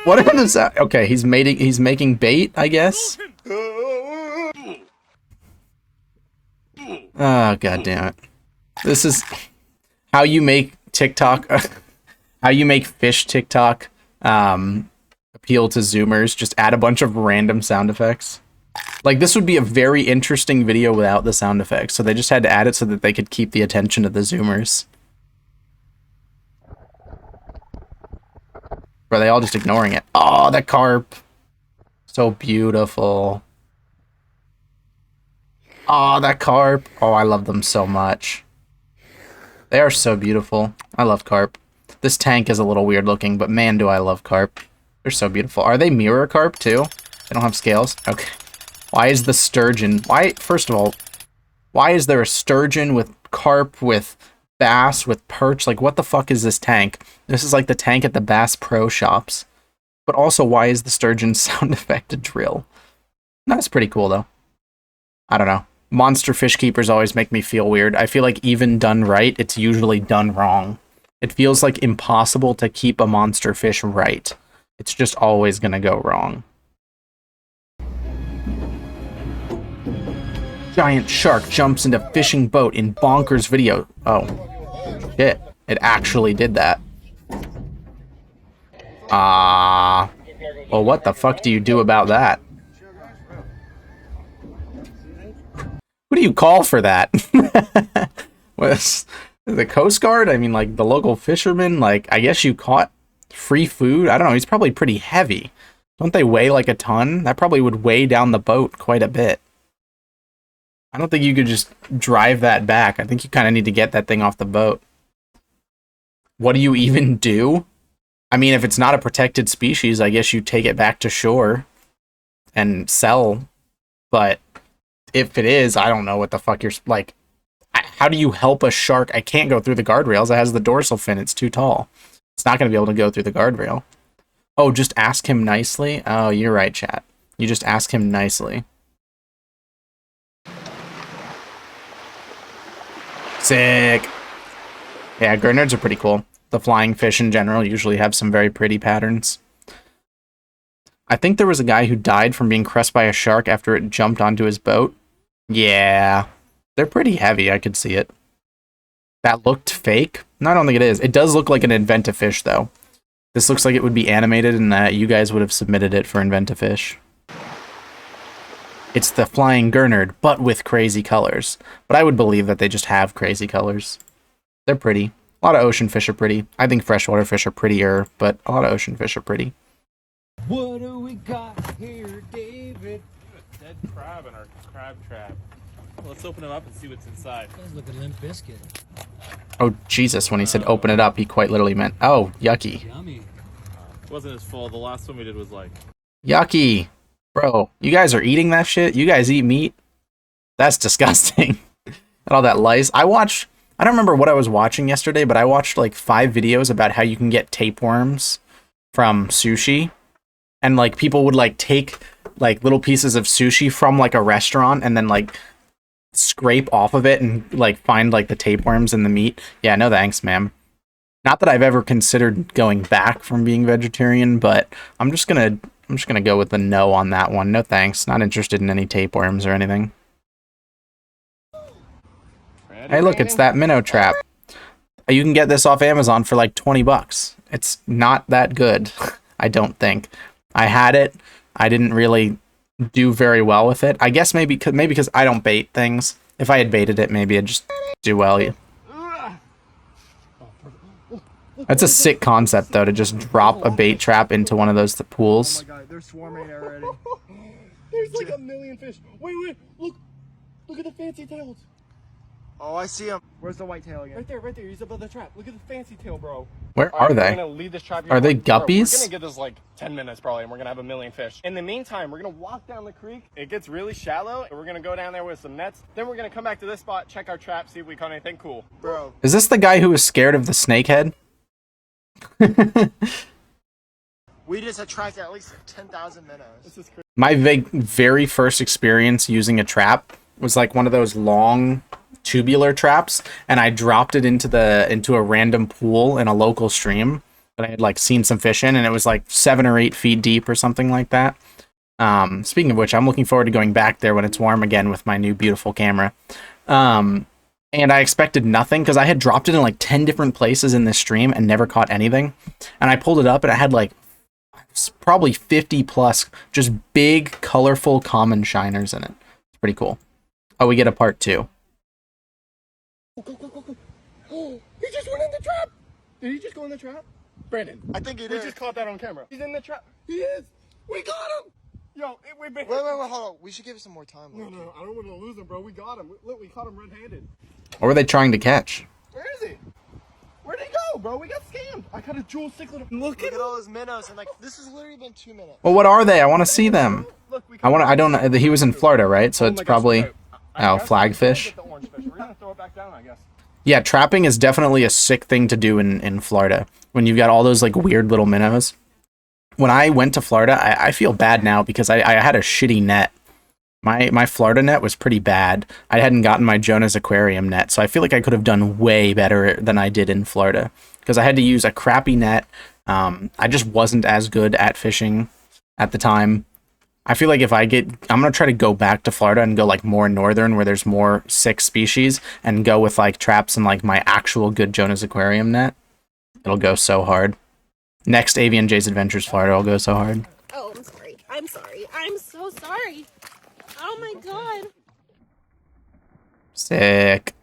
Speaker 1: What are the sound? Okay, he's making bait, I guess. Oh, god damn it. This is how you make TikTok, how you make fish TikTok appeal to Zoomers. Just add a bunch of random sound effects. Like, this would be a very interesting video without the sound effects, so they just had to add it so that they could keep the attention of the Zoomers. Or are they all just ignoring it? Oh, that carp. So beautiful. Oh, that carp. Oh, I love them so much. They are so beautiful. I love carp. This tank is a little weird looking, but man, do I love carp. They're so beautiful. Are they mirror carp too? They don't have scales? Okay. Why is the sturgeon... First of all, why is there a sturgeon with carp, with bass, with perch? Like, what the fuck is this tank? This is like the tank at the Bass Pro Shops. But also, why is the sturgeon sound effect a drill? That's pretty cool, though. I don't know. Monster fish keepers always make me feel weird. I feel like even done right, it's usually done wrong. It feels like impossible to keep a monster fish right. It's just always gonna go wrong. Giant shark jumps into fishing boat in bonkers video. Oh, shit. It actually did that. Well, what the fuck do you do about that? Who do you call for that? Was the Coast Guard? I mean, like, the local fishermen? Like, I guess you caught free food? I don't know. He's probably pretty heavy. Don't they weigh like a ton? That probably would weigh down the boat quite a bit. I don't think you could just drive that back. I think you kind of need to get that thing off the boat. What do you even do? I mean, if it's not a protected species, I guess you take it back to shore and sell. But if it is, I don't know what the fuck you're... Like, how do you help a shark? I can't go through the guardrails. It has the dorsal fin. It's too tall. It's not going to be able to go through the guardrail. Oh, just ask him nicely? Oh, you're right, chat. You just ask him nicely. Sick. Yeah, gurnards are pretty cool. The flying fish in general usually have some very pretty patterns. I think there was a guy who died from being crushed by a shark after it jumped onto his boat. Yeah, they're pretty heavy. I could see it. That looked fake? No, I don't think it is. It does look like an Invent-A-Fish, though. This looks like it would be animated and that you guys would have submitted it for Invent-A-Fish. It's the flying gurnard, but with crazy colors. But I would believe that they just have crazy colors. They're pretty. A lot of ocean fish are pretty. I think freshwater fish are prettier, but a lot of ocean fish are pretty.
Speaker 4: What do we got here, David?
Speaker 5: Dead crab in our crab trap. Well, let's open them up and see what's inside.
Speaker 8: Guys, look at Limp Biscuit.
Speaker 1: Oh, Jesus, when he said open it up, he quite literally meant, oh, yucky.
Speaker 8: Yummy.
Speaker 5: It wasn't as full. The last one we did was like...
Speaker 1: Yucky. Bro, you guys are eating that shit? You guys eat meat? That's disgusting. And all that lice. I don't remember what I was watching yesterday, but I watched like 5 videos about how you can get tapeworms from sushi. And like people would like take like little pieces of sushi from like a restaurant and then like scrape off of it and like find like the tapeworms in the meat. Yeah, no thanks, ma'am. Not that I've ever considered going back from being vegetarian, but I'm just gonna go with the no on that one. No thanks. Not interested in any tapeworms or anything. Hey, look, it's that minnow trap. You can get this off Amazon for like 20 bucks. It's not that good, I don't think. I had it. I didn't really do very well with it. I guess maybe because I don't bait things. If I had baited it, maybe I'd just do well. That's a sick concept, though, to just drop a bait trap into one of those pools.
Speaker 6: Oh my god, they're swarming already. There's like a million fish. Wait, look at the fancy tails.
Speaker 9: Oh, I see him.
Speaker 6: Where's the white tail again? Right there. He's above the trap. Look at the fancy tail, bro.
Speaker 1: Where are they?
Speaker 6: We're gonna leave this trap here.
Speaker 1: Are they
Speaker 6: Bro,
Speaker 1: guppies?
Speaker 6: we're gonna get this like 10 minutes probably, and we're gonna have a million fish. In the meantime, we're gonna walk down the creek. It gets really shallow, and we're gonna go down there with some nets. Then we're gonna come back to this spot, check our trap, see if we caught anything cool.
Speaker 9: Bro.
Speaker 1: Is this the guy who was scared of the snakehead?
Speaker 9: We just attracted at least 10,000 minnows.
Speaker 6: This is crazy.
Speaker 1: My very first experience using a trap was like one of those long tubular traps, and I dropped it into a random pool in a local stream that I had like seen some fish in, and it was like 7 or 8 feet deep or something like that. Speaking of which, I'm looking forward to going back there when it's warm again with my new beautiful camera. And I expected nothing because I had dropped it in like 10 different places in this stream and never caught anything. And I pulled it up and it had like probably 50 plus just big, colorful common shiners in it. It's pretty cool. Oh, we get a part 2.
Speaker 6: Go. Oh, he just went in the trap. Did he just go in the trap? Brandon.
Speaker 9: I think he did.
Speaker 6: We just caught that on camera. He's in the trap. He is. We got him. Yo, we've been...
Speaker 9: Wait, hold on. We should give it some more time.
Speaker 6: No, I don't want to lose him, bro. We got him. Look, we caught him red-handed.
Speaker 1: What were they trying to catch?
Speaker 6: Where is he? Where'd he go, bro? We got scammed. I caught a jewel cichlid. Look
Speaker 9: at all those minnows, and like, this has literally been 2 minutes.
Speaker 1: Well, what are they? I want to see them.
Speaker 6: Look,
Speaker 1: I don't know. He was in Florida, right? So it's probably... Oh, flagfish.
Speaker 6: The orange fish. We're gonna throw it back down, I guess.
Speaker 1: Yeah, trapping is definitely a sick thing to do in Florida when you've got all those like weird little minnows. When I went to Florida, I feel bad now because I had a shitty net. My Florida net was pretty bad. I hadn't gotten my Jonah's aquarium net, so I feel like I could have done way better than I did in Florida because I had to use a crappy net. I just wasn't as good at fishing at the time. I feel like I'm gonna try to go back to Florida and go like more northern where there's more sick species and go with like traps and like my actual good Jonah's aquarium net. It'll go so hard. Next AVNJ's Adventures Florida will go so hard.
Speaker 2: Oh, I'm sorry. I'm sorry. I'm so sorry. Oh my god.
Speaker 1: Sick.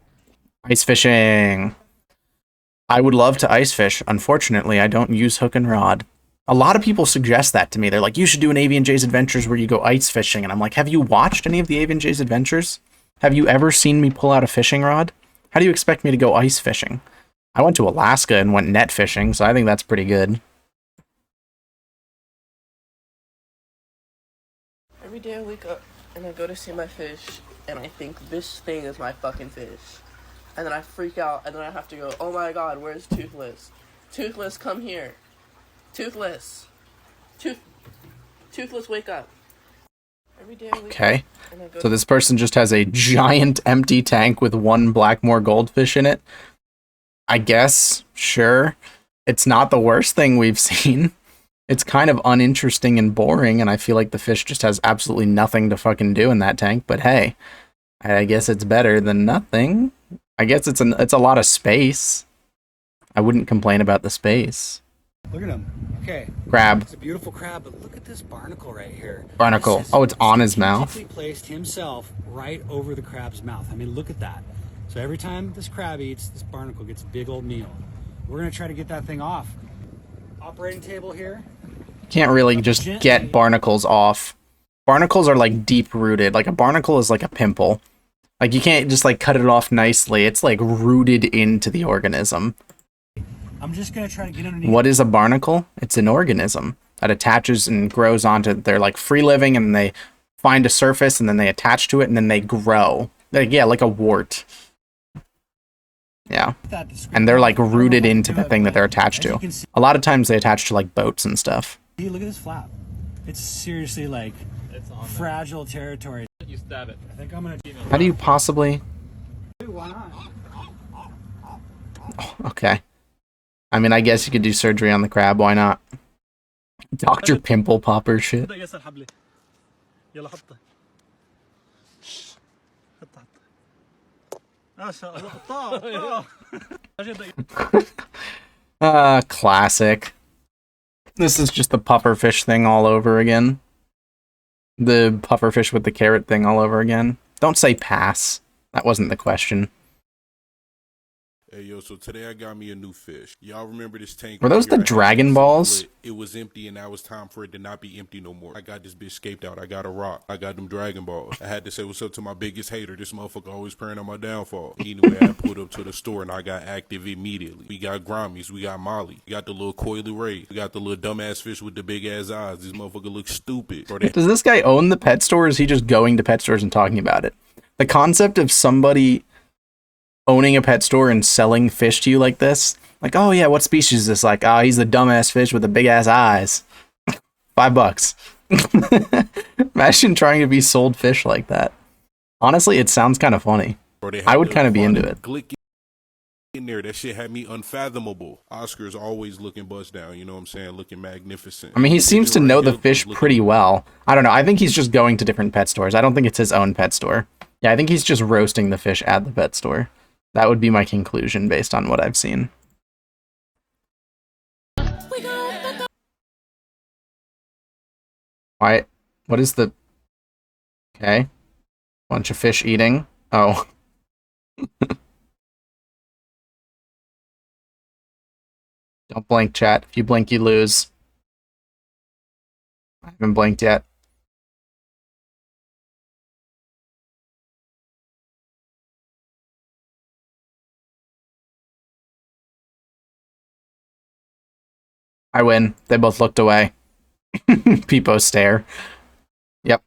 Speaker 1: Ice fishing. I would love to ice fish. Unfortunately, I don't use hook and rod. A lot of people suggest that to me. They're like, you should do an AVNJ's Adventures where you go ice fishing. And I'm like, have you watched any of the AVNJ's Adventures? Have you ever seen me pull out a fishing rod? How do you expect me to go ice fishing? I went to Alaska and went net fishing, so I think that's pretty good.
Speaker 8: Every day I wake up and I go to see my fish and I think this thing is my fucking fish. And then I freak out and then I have to go, oh my god, where's Toothless? Toothless, come here. Toothless. Toothless, wake up. Every day I wake
Speaker 1: Okay.
Speaker 8: up and I go
Speaker 1: So this person just has a giant empty tank with one Blackmore goldfish in it. I guess, sure. It's not the worst thing we've seen. It's kind of uninteresting and boring, and I feel like the fish just has absolutely nothing to fucking do in that tank, but hey, I guess it's better than nothing. I guess it's a lot of space. I wouldn't complain about the space.
Speaker 4: Look at him. Okay.
Speaker 1: Crab.
Speaker 4: It's a beautiful crab, but look at this barnacle right here.
Speaker 1: Barnacle.
Speaker 4: This is
Speaker 1: Oh, it's on his mouth.
Speaker 4: strategically placed himself right over the crab's mouth. I mean, look at that. So every time this crab eats, this barnacle gets a big old meal. We're gonna try to get that thing off. Operating table here.
Speaker 1: Can't really just get barnacles off. Barnacles are like deep rooted. Like a barnacle is like a pimple. Like you can't just like cut it off nicely. It's like rooted into the organism.
Speaker 4: I'm just gonna try to get underneath.
Speaker 1: What is a barnacle? It's an organism that attaches and grows onto. They're like free living and they find a surface and then they attach to it and then they grow. Yeah, like a wart. Yeah. And they're like rooted into the thing that they're attached to. A lot of times they attach to like boats and stuff.
Speaker 4: See, look at this flap. It's seriously like fragile territory.
Speaker 5: You stab it.
Speaker 4: I think I'm gonna.
Speaker 1: How do you possibly?
Speaker 4: Why not?
Speaker 1: Oh, okay. I mean, I guess you could do surgery on the crab. Why not? Dr. Pimple Popper shit. Classic. This is just the pufferfish thing all over again. The pufferfish with the carrot thing all over again. Don't say pass. That wasn't the question.
Speaker 10: Hey yo, so today I got me a new fish. Y'all remember this tank?
Speaker 1: Were those
Speaker 10: right here?
Speaker 1: the Dragon Balls?
Speaker 10: It was empty and now it's time for it to not be empty no more. I got this bitch scaped out. I got a rock. I got them Dragon Balls. I had to say what's up to my biggest hater. This motherfucker always praying on my downfall. Anyway, I pulled up to the store and I got active immediately. We got Grammies. We got Molly. We got the little coily ray. We got the little dumbass fish with the big ass eyes. This motherfucker looks stupid.
Speaker 1: Does this guy own the pet store or is he just going to pet stores and talking about it? The concept of somebody owning a pet store and selling fish to you like this, like, oh yeah, what species is this? Like, oh, he's the dumbass fish with the big ass eyes. $5. Imagine trying to be sold fish like that. Honestly, it sounds kind of funny. I would kind of be into it.
Speaker 10: In there, that shit had me unfathomable. Oscar's always looking bust down, you know what I'm saying? Looking magnificent.
Speaker 1: I mean, he seems to know the fish pretty well. I don't know. I think he's just going to different pet stores. I don't think it's his own pet store. Yeah, I think he's just roasting the fish at the pet store. That would be my conclusion based on what I've seen. Why? What is the... Okay. Bunch of fish eating. Oh. Don't blink, chat. If you blink, you lose. I haven't blinked yet. I win. They both looked away. Peepo stare. Yep.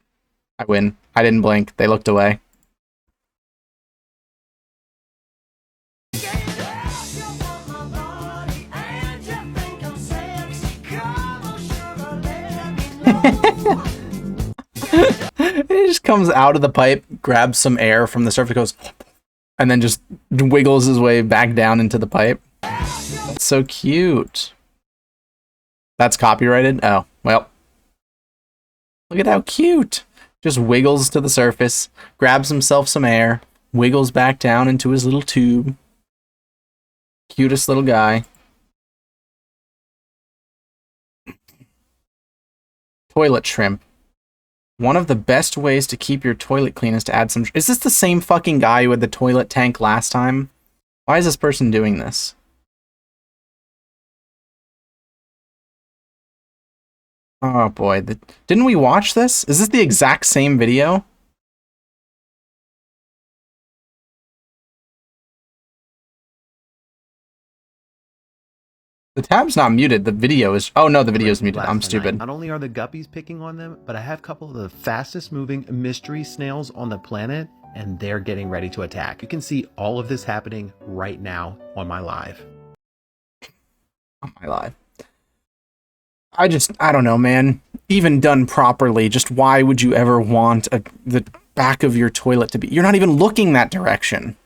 Speaker 1: I win. I didn't blink. They looked away. It just comes out of the pipe, grabs some air from the surface, goes, and then just wiggles his way back down into the pipe. That's so cute. That's copyrighted? Oh, well. Look at how cute. Just wiggles to the surface, grabs himself some air, wiggles back down into his little tube. Cutest little guy. Toilet shrimp. One of the best ways to keep your toilet clean is to add some... Is this the same fucking guy who had the toilet tank last time? Why is this person doing this? Oh boy, didn't we watch this? Is this the exact same video? The tab's not muted, the video is... Oh no, the video is muted, I'm stupid.
Speaker 11: Not only are the guppies picking on them, but I have a couple of the fastest moving mystery snails on the planet, and they're getting ready to attack. You can see all of this happening right now on my live.
Speaker 1: On my live. I don't know, man. Even done properly, just why would you ever want the back of your toilet to be... You're not even looking that direction.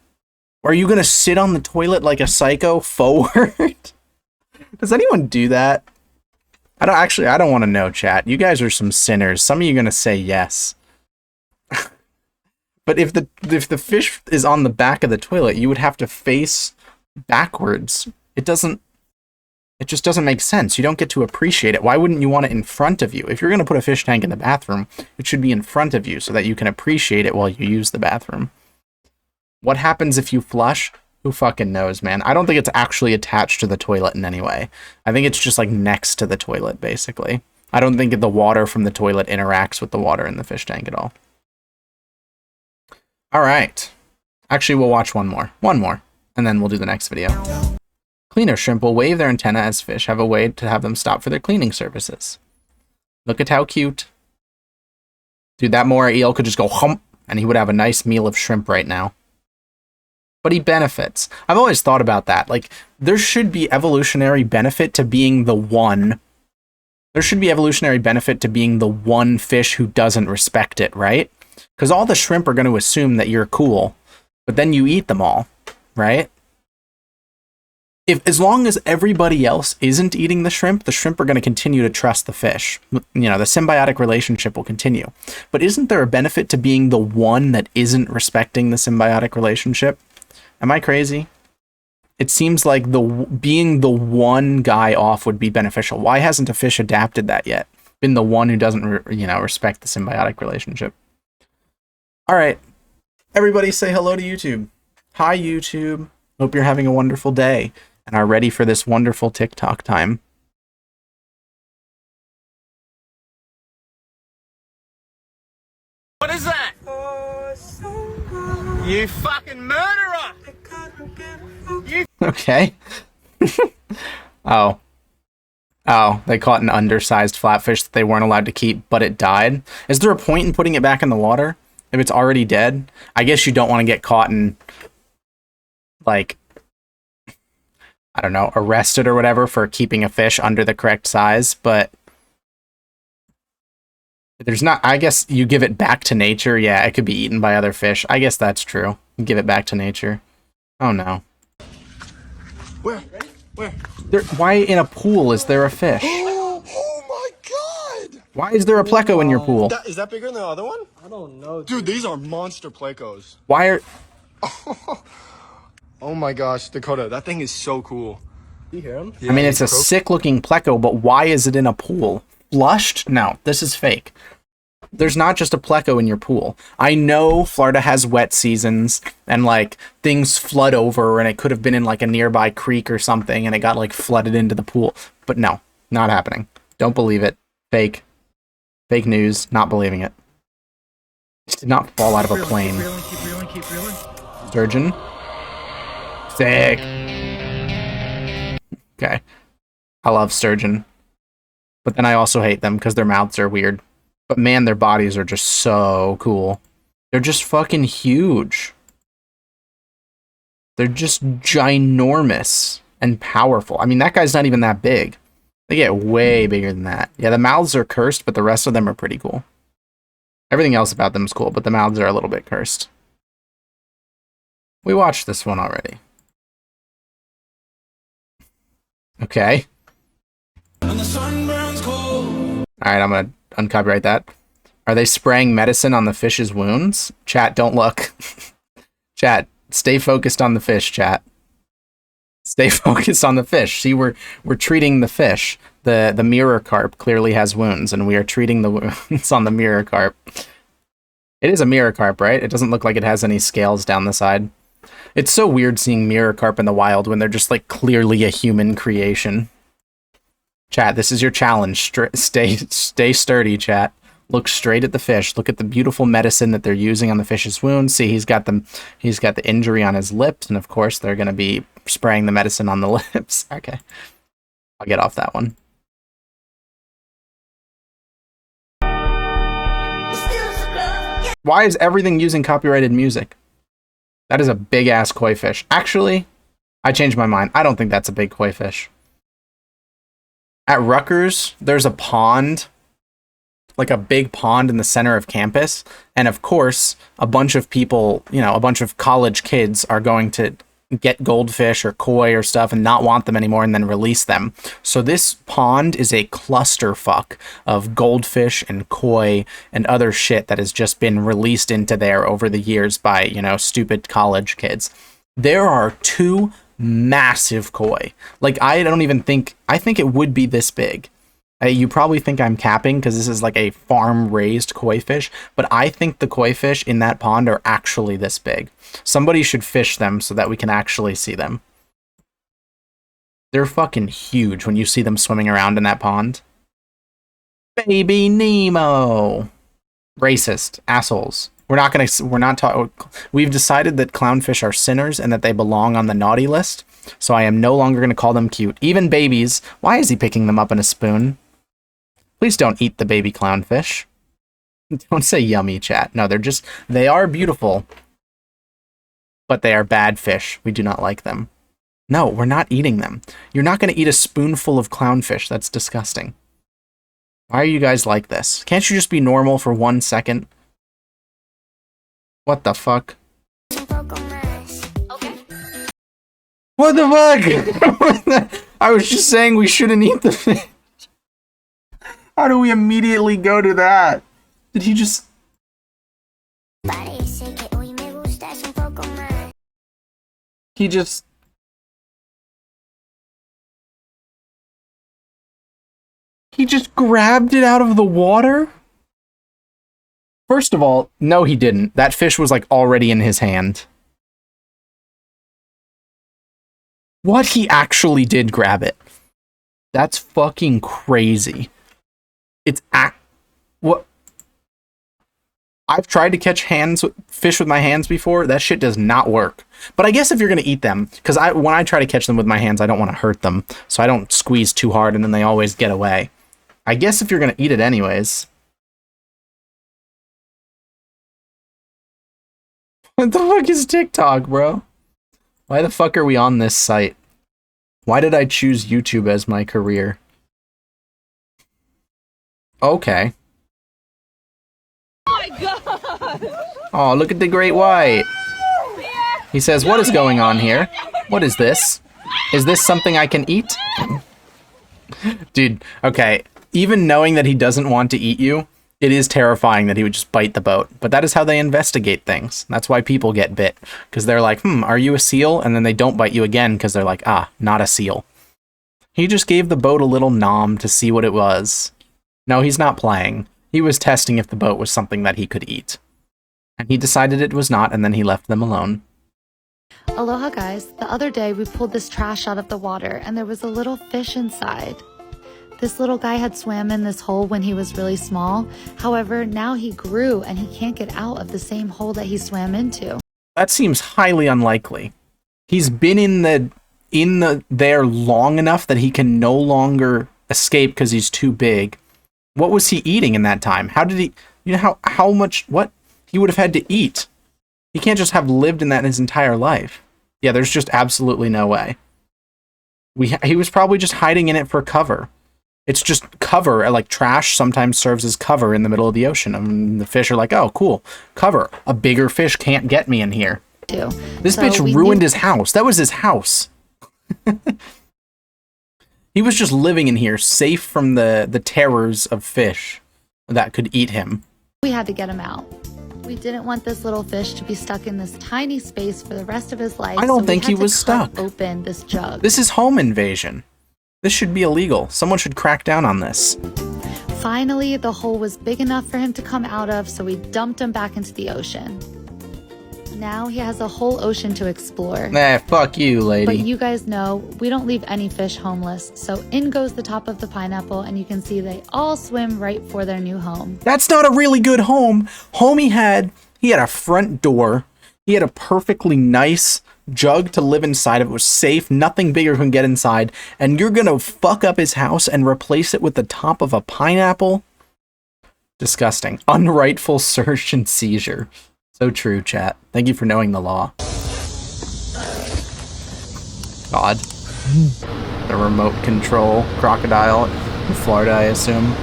Speaker 1: Or are you gonna sit on the toilet like a psycho forward? Does anyone do that? I don't want to know, chat. You guys are some sinners. Some of you are gonna say yes. But if the fish is on the back of the toilet, you would have to face backwards. It just doesn't make sense. You don't get to appreciate it. Why wouldn't you want it in front of you? If you're going to put a fish tank in the bathroom, it should be in front of you so that you can appreciate it while you use the bathroom. What happens if you flush? Who fucking knows, man? I don't think it's actually attached to the toilet in any way. I think it's just like next to the toilet, basically. I don't think the water from the toilet interacts with the water in the fish tank at all. All right. Actually, we'll watch one more, and then we'll do the next video. Cleaner shrimp will wave their antenna as fish have a way to have them stop for their cleaning services. Look at how cute. Dude, that moray eel could just go hump, and he would have a nice meal of shrimp right now. But he benefits. I've always thought about that. Like, there should be evolutionary benefit to being the one. There should be evolutionary benefit to being the one fish who doesn't respect it, right? Because all the shrimp are going to assume that you're cool, but then you eat them all, right? As long as everybody else isn't eating the shrimp are going to continue to trust the fish. You know, the symbiotic relationship will continue. But isn't there a benefit to being the one that isn't respecting the symbiotic relationship? Am I crazy? It seems like being the one guy off would be beneficial. Why hasn't a fish adapted that yet? Been the one who doesn't, respect the symbiotic relationship. All right. Everybody say hello to YouTube. Hi, YouTube. Hope you're having a wonderful day and are ready for this wonderful TikTok time.
Speaker 9: What is that? You fucking murderer!
Speaker 1: Okay. Oh, they caught an undersized flatfish that they weren't allowed to keep, but it died. Is there a point in putting it back in the water if it's already dead? I guess you don't want to get caught and, like, I don't know, arrested or whatever for keeping a fish under the correct size, but there's not... I guess you give it back to nature. Yeah, it could be eaten by other fish. I guess that's true. You give it back to nature. Oh, no.
Speaker 9: Where?
Speaker 1: Why in a pool is there a fish?
Speaker 9: Oh my god!
Speaker 1: Why is there a pleco in your pool?
Speaker 9: Is that bigger than the other one? I don't know. Dude, these are monster plecos.
Speaker 1: Why are...
Speaker 9: Oh my gosh, Dakota, that thing is so cool. You hear him?
Speaker 1: I mean, it's a sick-looking pleco, but why is it in a pool? Flushed? No, this is fake. There's not just a pleco in your pool. I know Florida has wet seasons, and, like, things flood over, and it could have been in, like, a nearby creek or something, and it got, like, flooded into the pool. But no, not happening. Don't believe it. Fake. Fake news. Not believing it. It did not fall out of a plane.
Speaker 9: Keep reeling.
Speaker 1: Sturgeon. Sick. Okay. I love sturgeon. But then I also hate them because their mouths are weird. But man, their bodies are just so cool. They're just fucking huge. They're just ginormous and powerful. I mean, that guy's not even that big. They get way bigger than that. Yeah, the mouths are cursed, but the rest of them are pretty cool. Everything else about them is cool, but the mouths are a little bit cursed. We watched this one already. Okay. Alright, I'm gonna uncopyright that. Are they spraying medicine on the fish's wounds? Chat, don't look. Chat, stay focused on the fish, chat. Stay focused on the fish. See, we're treating the fish. The mirror carp clearly has wounds, and we are treating the wounds on the mirror carp. It is a mirror carp, right? It doesn't look like it has any scales down the side. It's so weird seeing mirror carp in the wild when they're just like clearly a human creation. Chat, this is your challenge. Stay sturdy, chat. Look straight at the fish. Look at the beautiful medicine that they're using on the fish's wounds. See, he's got the injury on his lips, and of course they're going to be spraying the medicine on the lips. Okay. I'll get off that one. Why is everything using copyrighted music? That is a big-ass koi fish. Actually, I changed my mind. I don't think that's a big koi fish. At Rutgers, there's a pond, like a big pond in the center of campus. And of course, a bunch of people, you know, a bunch of college kids are going to get goldfish or koi or stuff and not want them anymore and then release them. So this pond is a clusterfuck of goldfish and koi and other shit that has just been released into there over the years by, you know, stupid college kids. There are 2 massive koi. Like, I think it would be this big. You probably think I'm capping because this is like a farm-raised koi fish, but I think the koi fish in that pond are actually this big. Somebody should fish them so that we can actually see them. They're fucking huge when you see them swimming around in that pond. Baby Nemo! Racist. Assholes. We've decided that clownfish are sinners and that they belong on the naughty list, so I am no longer going to call them cute. Even babies. Why is he picking them up in a spoon? Please don't eat the baby clownfish. Don't say yummy, chat. No, they are beautiful, but they are bad fish. We do not like them. No, we're not eating them. You're not going to eat a spoonful of clownfish. That's disgusting. Why are you guys like this? Can't you just be normal for 1 second? What the fuck? What the fuck? I was just saying we shouldn't eat the fish. How do we immediately go to that? Did he just... He just... He just grabbed it out of the water? First of all, no he didn't. That fish was like already in his hand. What? He actually did grab it. That's fucking crazy. What? I've tried to catch fish with my hands before. That shit does not work. But I guess if you're gonna eat them, because when I try to catch them with my hands, I don't want to hurt them, so I don't squeeze too hard, and then they always get away. I guess if you're gonna eat it anyways. What the fuck is TikTok, bro? Why the fuck are we on this site? Why did I choose YouTube as my career? Okay.
Speaker 2: Oh my god!
Speaker 1: Oh, look at the great white. He says, what is going on here? What is this? Is this something I can eat? Dude, okay. Even knowing that he doesn't want to eat you, it is terrifying that he would just bite the boat. But that is how they investigate things. That's why people get bit. Because they're like, are you a seal? And then they don't bite you again because they're like, not a seal. He just gave the boat a little nom to see what it was. No, he's not playing. He was testing if the boat was something that he could eat. And he decided it was not, and then he left them alone.
Speaker 12: Aloha guys, the other day we pulled this trash out of the water and there was a little fish inside. This little guy had swam in this hole when he was really small. However, now he grew and he can't get out of the same hole that he swam into.
Speaker 1: That seems highly unlikely. He's been in there long enough that he can no longer escape because he's too big. What was he eating in that time? How did he, you know, how much, what he would have had to eat? He can't just have lived in that his entire life. Yeah, there's just absolutely no way. He was probably just hiding in it for cover. It's just cover, like trash sometimes serves as cover in the middle of the ocean. I mean, the fish are like, oh, cool, cover. A bigger fish can't get me in here. This bitch ruined his house. That was his house. He was just living in here, safe from the terrors of fish that could eat him.
Speaker 12: We had to get him out. We didn't want this little fish to be stuck in this tiny space for the rest of his life.
Speaker 1: I don't think he was stuck.
Speaker 12: Open this jug.
Speaker 1: This is home invasion. This should be illegal. Someone should crack down on this.
Speaker 12: Finally, the hole was big enough for him to come out of, so we dumped him back into the ocean. Now he has a whole ocean to explore.
Speaker 1: Nah, fuck you, lady.
Speaker 12: But you guys know, we don't leave any fish homeless, so in goes the top of the pineapple, and you can see they all swim right for their new home.
Speaker 1: That's not a really good home. Homie had a front door. He had a perfectly nice jug to live inside of. It was safe. Nothing bigger can get inside. And you're gonna fuck up his house and replace it with the top of a pineapple? Disgusting. Unrightful search and seizure. So true, chat. Thank you for knowing the law. God. The remote control crocodile in Florida, I assume.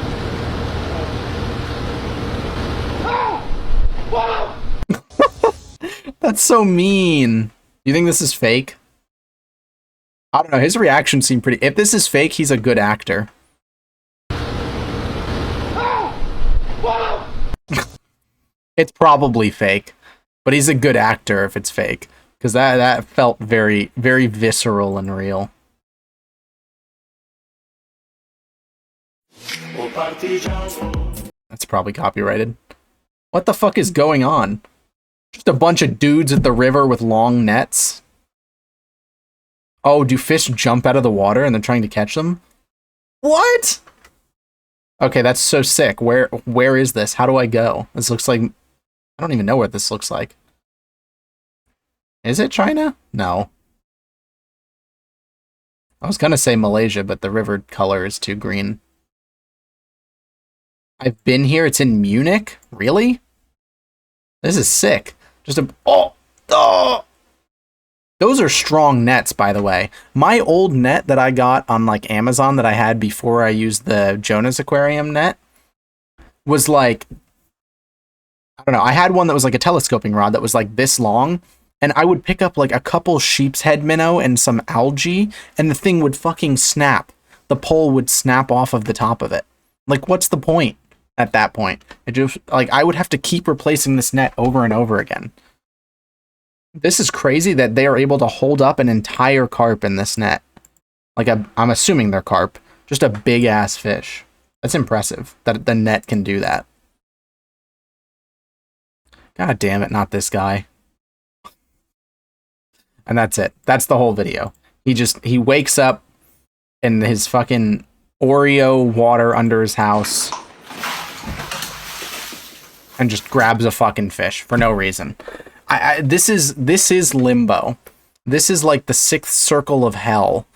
Speaker 1: That's so mean. Do you think this is fake? I don't know. His reaction seemed pretty... If this is fake, he's a good actor. It's probably fake, but he's a good actor if it's fake, because that felt very, very visceral and real. That's probably copyrighted. What the fuck is going on? Just a bunch of dudes at the river with long nets. Oh, do fish jump out of the water and they're trying to catch them? What? Okay, that's so sick. Where is this? How do I go? This looks like... I don't even know what this looks like. Is it China? No. I was gonna say Malaysia, but the river color is too green. I've been here. It's in Munich? Really? This is sick. Just a... Oh! Oh! Those are strong nets, by the way. My old net that I got on, like, Amazon that I had before I used the Jonas Aquarium net was, like... I don't know. I had one that was, like, a telescoping rod that was, like, this long. And I would pick up, like, a couple sheep's head minnow and some algae, and the thing would fucking snap. The pole would snap off of the top of it. Like, what's the point at that point? It just, like, I would have to keep replacing this net over and over again. This is crazy that they are able to hold up an entire carp in this net. Like, I'm assuming they're carp. Just a big-ass fish. That's impressive that the net can do that. God damn it, not this guy. And that's it. That's the whole video. He wakes up in his fucking Oreo water under his house and just grabs a fucking fish for no reason. This is limbo. This is like the sixth circle of hell.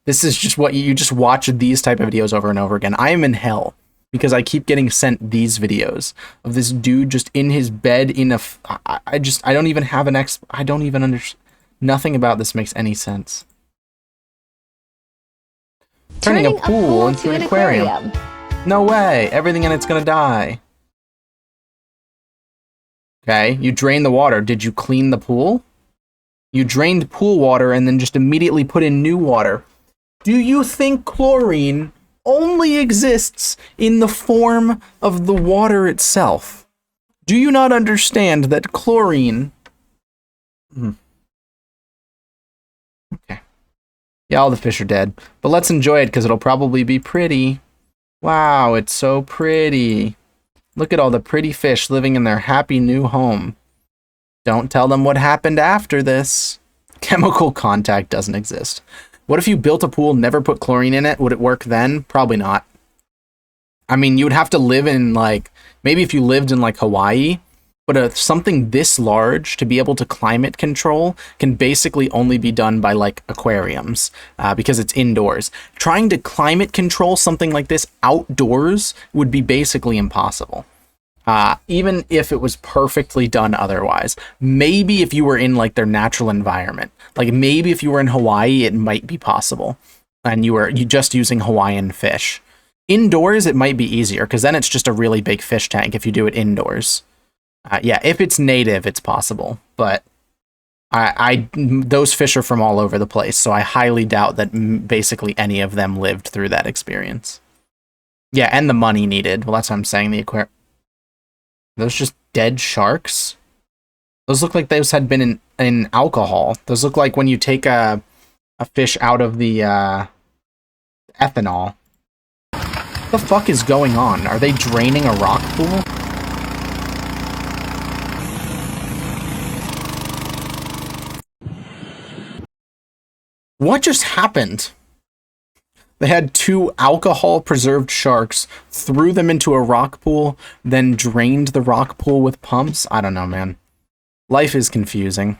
Speaker 1: This is just what you just watch these type of videos over and over again. I am in hell because I keep getting sent these videos of this dude just in his bed in a... I don't even have an I don't even understand. Nothing about this makes any sense. Turning a pool into an aquarium. No way. Everything in it's gonna die. Okay, you drain the water. Did you clean the pool? You drained pool water and then just immediately put in new water. Do you think chlorine only exists in the form of the water itself? Do you not understand that chlorine... Okay. Yeah, all the fish are dead. But let's enjoy it because it'll probably be pretty. Wow, it's so pretty. Look at all the pretty fish living in their happy new home. Don't tell them what happened after this. Chemical contact doesn't exist. What if you built a pool, never put chlorine in it? Would it work then? Probably not. I mean, you would have to live in, like, maybe if you lived in, like, Hawaii, but something this large to be able to climate control can basically only be done by, like, aquariums because it's indoors. Trying to climate control something like this outdoors would be basically impossible. Even if it was perfectly done otherwise. Maybe if you were in, like, their natural environment. Like, maybe if you were in Hawaii, it might be possible. and you just using Hawaiian fish. Indoors, it might be easier, because then it's just a really big fish tank if you do it indoors. Yeah, if it's native, it's possible, but those fish are from all over the place, so I highly doubt that basically any of them lived through that experience. Yeah, and the money needed. Well, that's what I'm saying. The aquarium. Those just dead sharks? Those look like those had been in alcohol. Those look like when you take a fish out of the ethanol. What the fuck is going on? Are they draining a rock pool? What just happened? They had 2 alcohol-preserved sharks, threw them into a rock pool, then drained the rock pool with pumps? I don't know, man. Life is confusing.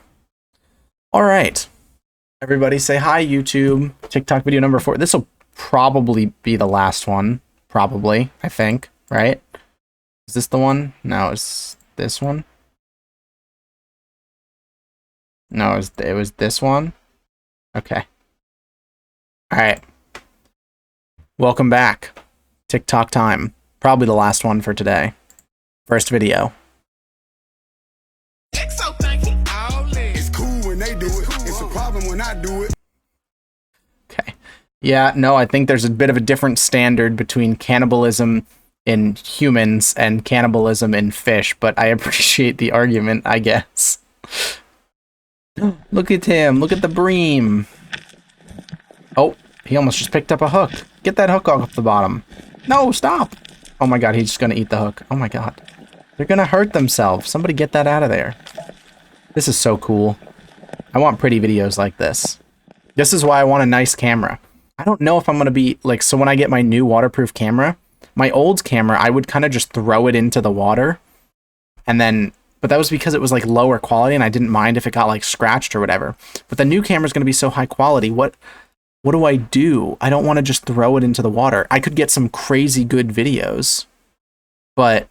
Speaker 1: Alright. Everybody say hi, YouTube. TikTok video number 4. This will probably be the last one. Probably, I think. Right? Is this the one? No, it's this one. No, it was this one. Okay. Alright. Welcome back. TikTok time. Probably the last one for today. First video.
Speaker 13: It's cool when they do it. It's a problem when I do it.
Speaker 1: Okay. Yeah, no, I think there's a bit of a different standard between cannibalism in humans and cannibalism in fish, but I appreciate the argument, I guess. Look at him. Look at the bream. Oh, he almost just picked up a hook. Get that hook off the bottom. No, stop. Oh my god, he's just gonna eat the hook. Oh my god. They're gonna hurt themselves. Somebody get that out of there. This is so cool. I want pretty videos like this. This is why I want a nice camera. I don't know if I'm gonna be, like, so when I get my new waterproof camera, my old camera, I would kind of just throw it into the water. And then, but that was because it was, like, lower quality and I didn't mind if it got, like, scratched or whatever. But the new camera's gonna be so high quality. What do I do? I don't want to just throw it into the water. I could get some crazy good videos. But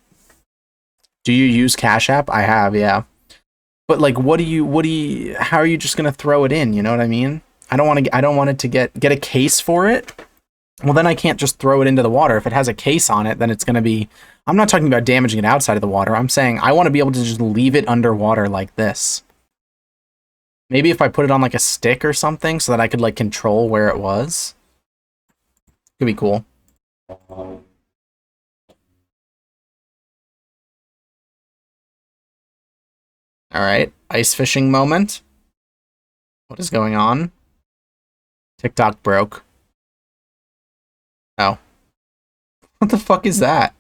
Speaker 1: do you use Cash App? I have, yeah. But like how are you just going to throw it in, you know what I mean? I don't want it to get a case for it. Well, then I can't just throw it into the water. If it has a case on it, then it's going to be, I'm not talking about damaging it outside of the water. I'm saying I want to be able to just leave it underwater like this. Maybe if I put it on like a stick or something so that I could like control where it was. Could be cool. Alright, ice fishing moment. What is going on? TikTok broke. Oh. What the fuck is that?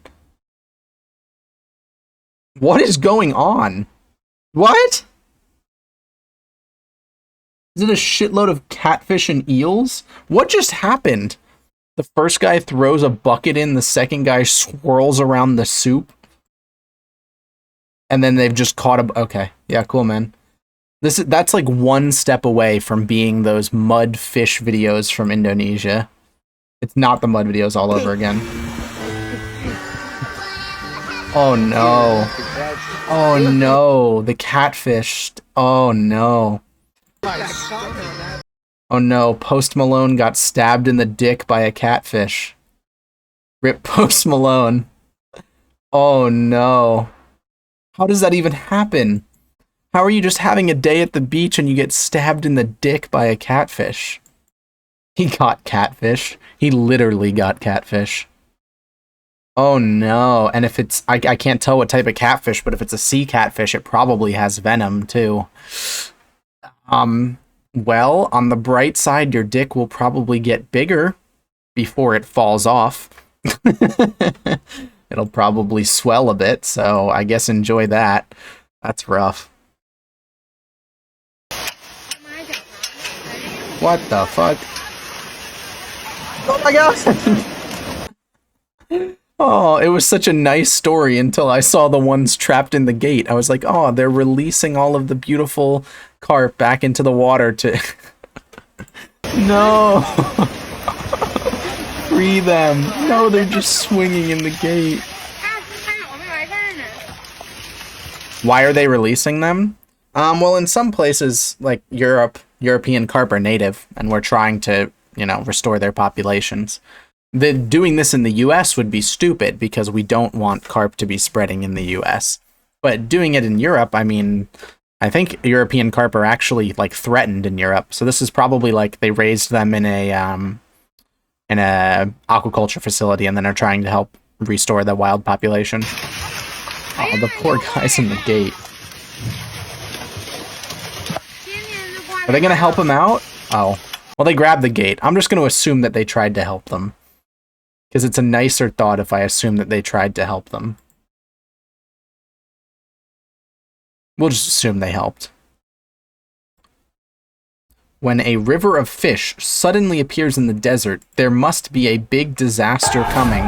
Speaker 1: What is going on? What? Is it a shitload of catfish and eels? What just happened? The first guy throws a bucket in, the second guy swirls around the soup. And then they've just caught a... Okay. Yeah, cool, man. That's like one step away from being those mud fish videos from Indonesia. It's not the mud videos all over again. Oh no. Oh no. The catfish. Oh no. Oh no, Post Malone got stabbed in the dick by a catfish. Rip Post Malone. Oh no. How does that even happen? How are you just having a day at the beach and you get stabbed in the dick by a catfish? He got catfish. He literally got catfish. Oh no. And if it's... I can't tell what type of catfish, but if it's a sea catfish, it probably has venom too. Well, on the bright side, your dick will probably get bigger before it falls off. It'll probably swell a bit, so I guess enjoy that. That's rough. What the fuck? Oh my god! Oh, it was such a nice story until I saw the ones trapped in the gate. I was like, oh, they're releasing all of the beautiful carp back into the water to... No! Free them! No, they're just swinging in the gate. Why are they releasing them? Well, in some places, like European carp are native, and we're trying to you know, restore their populations. Doing this in the US would be stupid because we don't want carp to be spreading in the US. But doing it in Europe, I mean, I think European carp are actually like threatened in Europe. So this is probably like they raised them in a aquaculture facility and then are trying to help restore the wild population. Oh, the poor guys in the gate. Are they going to help him out? Oh, well, they grabbed the gate. I'm just going to assume that they tried to help them. Because it's a nicer thought if I assume that they tried to help them. We'll just assume they helped. When a river of fish suddenly appears in the desert, there must be a big disaster coming.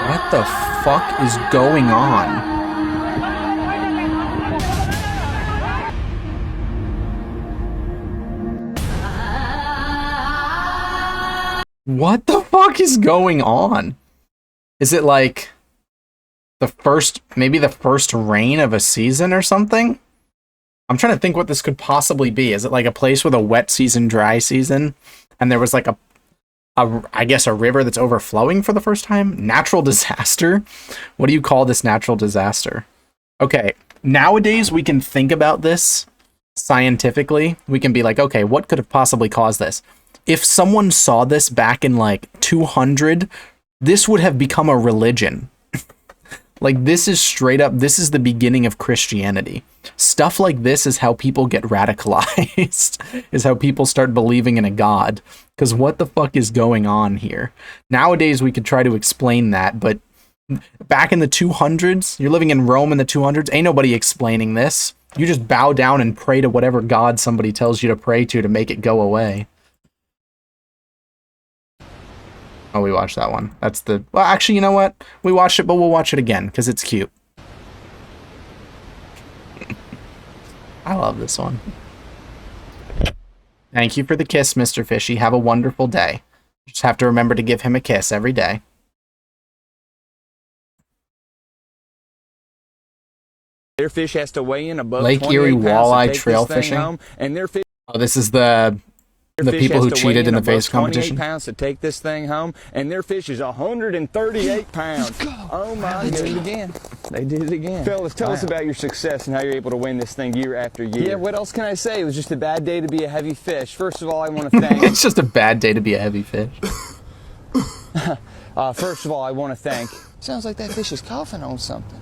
Speaker 1: What the fuck is going on? What the fuck is going on? Is it like maybe the first rain of a season or something? I'm trying to think what this could possibly be. Is it like a place with a wet season, dry season, and there was like I guess a river that's overflowing for the first time? Natural disaster? What do you call this natural disaster? Okay, nowadays we can think about this scientifically. We can be like, okay, what could have possibly caused this? If someone saw this back in like 200, this would have become a religion. Like, this is straight up, this is the beginning of Christianity. Stuff like this is how people get radicalized, is how people start believing in a god. Because what the fuck is going on here? Nowadays, we could try to explain that, but back in the 200s, you're living in Rome in the 200s, ain't nobody explaining this. You just bow down and pray to whatever god somebody tells you to pray to make it go away. Oh, we watched that one. That's the... Well, actually, you know what? We watched it, but we'll watch it again, because it's cute. I love this one. Thank you for the kiss, Mr. Fishy. Have a wonderful day. Just have to remember to give him a kiss every day.
Speaker 14: Their fish has to weigh in above
Speaker 1: Lake Erie
Speaker 14: 28 pounds
Speaker 1: walleye
Speaker 14: to take
Speaker 1: trail
Speaker 14: this thing
Speaker 1: fishing.
Speaker 14: home, and their fish...
Speaker 1: Oh, this is the people who cheated in the face competition.
Speaker 14: 28 pounds to take this thing home, and their fish is 138 pounds. Oh my goodness. They did it again. They did it again. Fellas, tell us about your success and how you're able to win this thing year after year. Yeah, what else can I say? It was just a bad day to be a heavy fish. First of all, I want to thank...
Speaker 1: It's just a bad day to be a heavy fish.
Speaker 14: First of all, I want to thank... Sounds like that fish is coughing on something.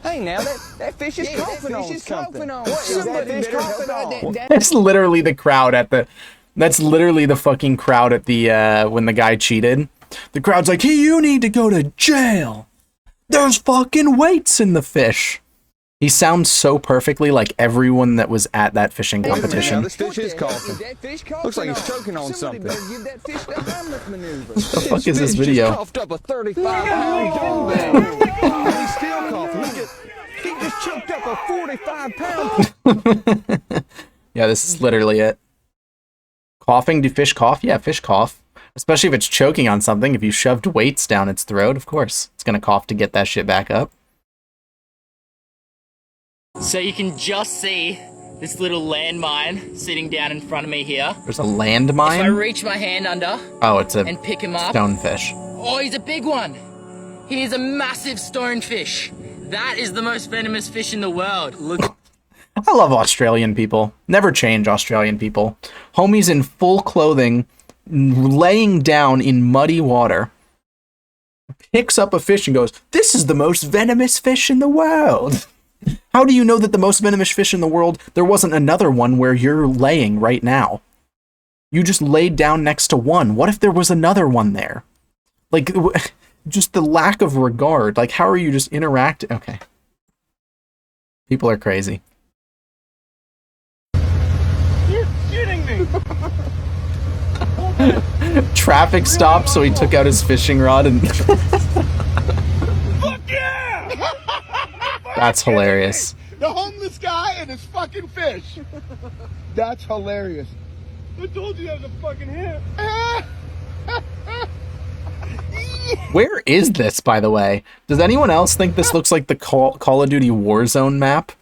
Speaker 14: Hey, now that fish is coughing on something. What is that fish coughing on?
Speaker 1: That's literally the crowd at the... That's literally the fucking crowd at the, when the guy cheated. The crowd's like, hey, you need to go to jail. There's fucking weights in the fish. He sounds so perfectly like everyone that was at that fishing competition.
Speaker 14: Now, this fish is coughing. Looks like he's choking on something. What
Speaker 1: the fuck is this video?
Speaker 14: Just coughed up a 35-pound dumbbell. He's still coughing. He just choked up a 45-pound.
Speaker 1: Yeah, this is literally it. Coughing? Do fish cough? Yeah, fish cough. Especially if it's choking on something. If you shoved weights down its throat, of course. It's gonna cough to get that shit back up.
Speaker 15: So you can just see this little landmine sitting down in front of me here.
Speaker 1: There's a landmine?
Speaker 15: If I reach my hand under
Speaker 1: it's a
Speaker 15: and pick him up,
Speaker 1: stonefish.
Speaker 15: Oh, he's a big one. He is a massive stonefish. That is the most venomous fish in the world. Look.
Speaker 1: I love Australian people. Never change, Australian people. Homies in full clothing, laying down in muddy water, picks up a fish and goes, this is the most venomous fish in the world. How do you know that the most venomous fish in the world, there wasn't another one where you're laying right now? You just laid down next to one. What if there was another one there? Like, just the lack of regard. Like, how are you just interacting? Okay. People are crazy.
Speaker 5: You're shooting me!
Speaker 1: Traffic stopped, so he took out his fishing rod and...
Speaker 5: Fuck yeah!
Speaker 1: That's hilarious.
Speaker 9: The homeless guy and his fucking fish. That's hilarious.
Speaker 5: I told you that was a fucking hit.
Speaker 1: Where is this, by the way? Does anyone else think this looks like the Call of Duty Warzone map?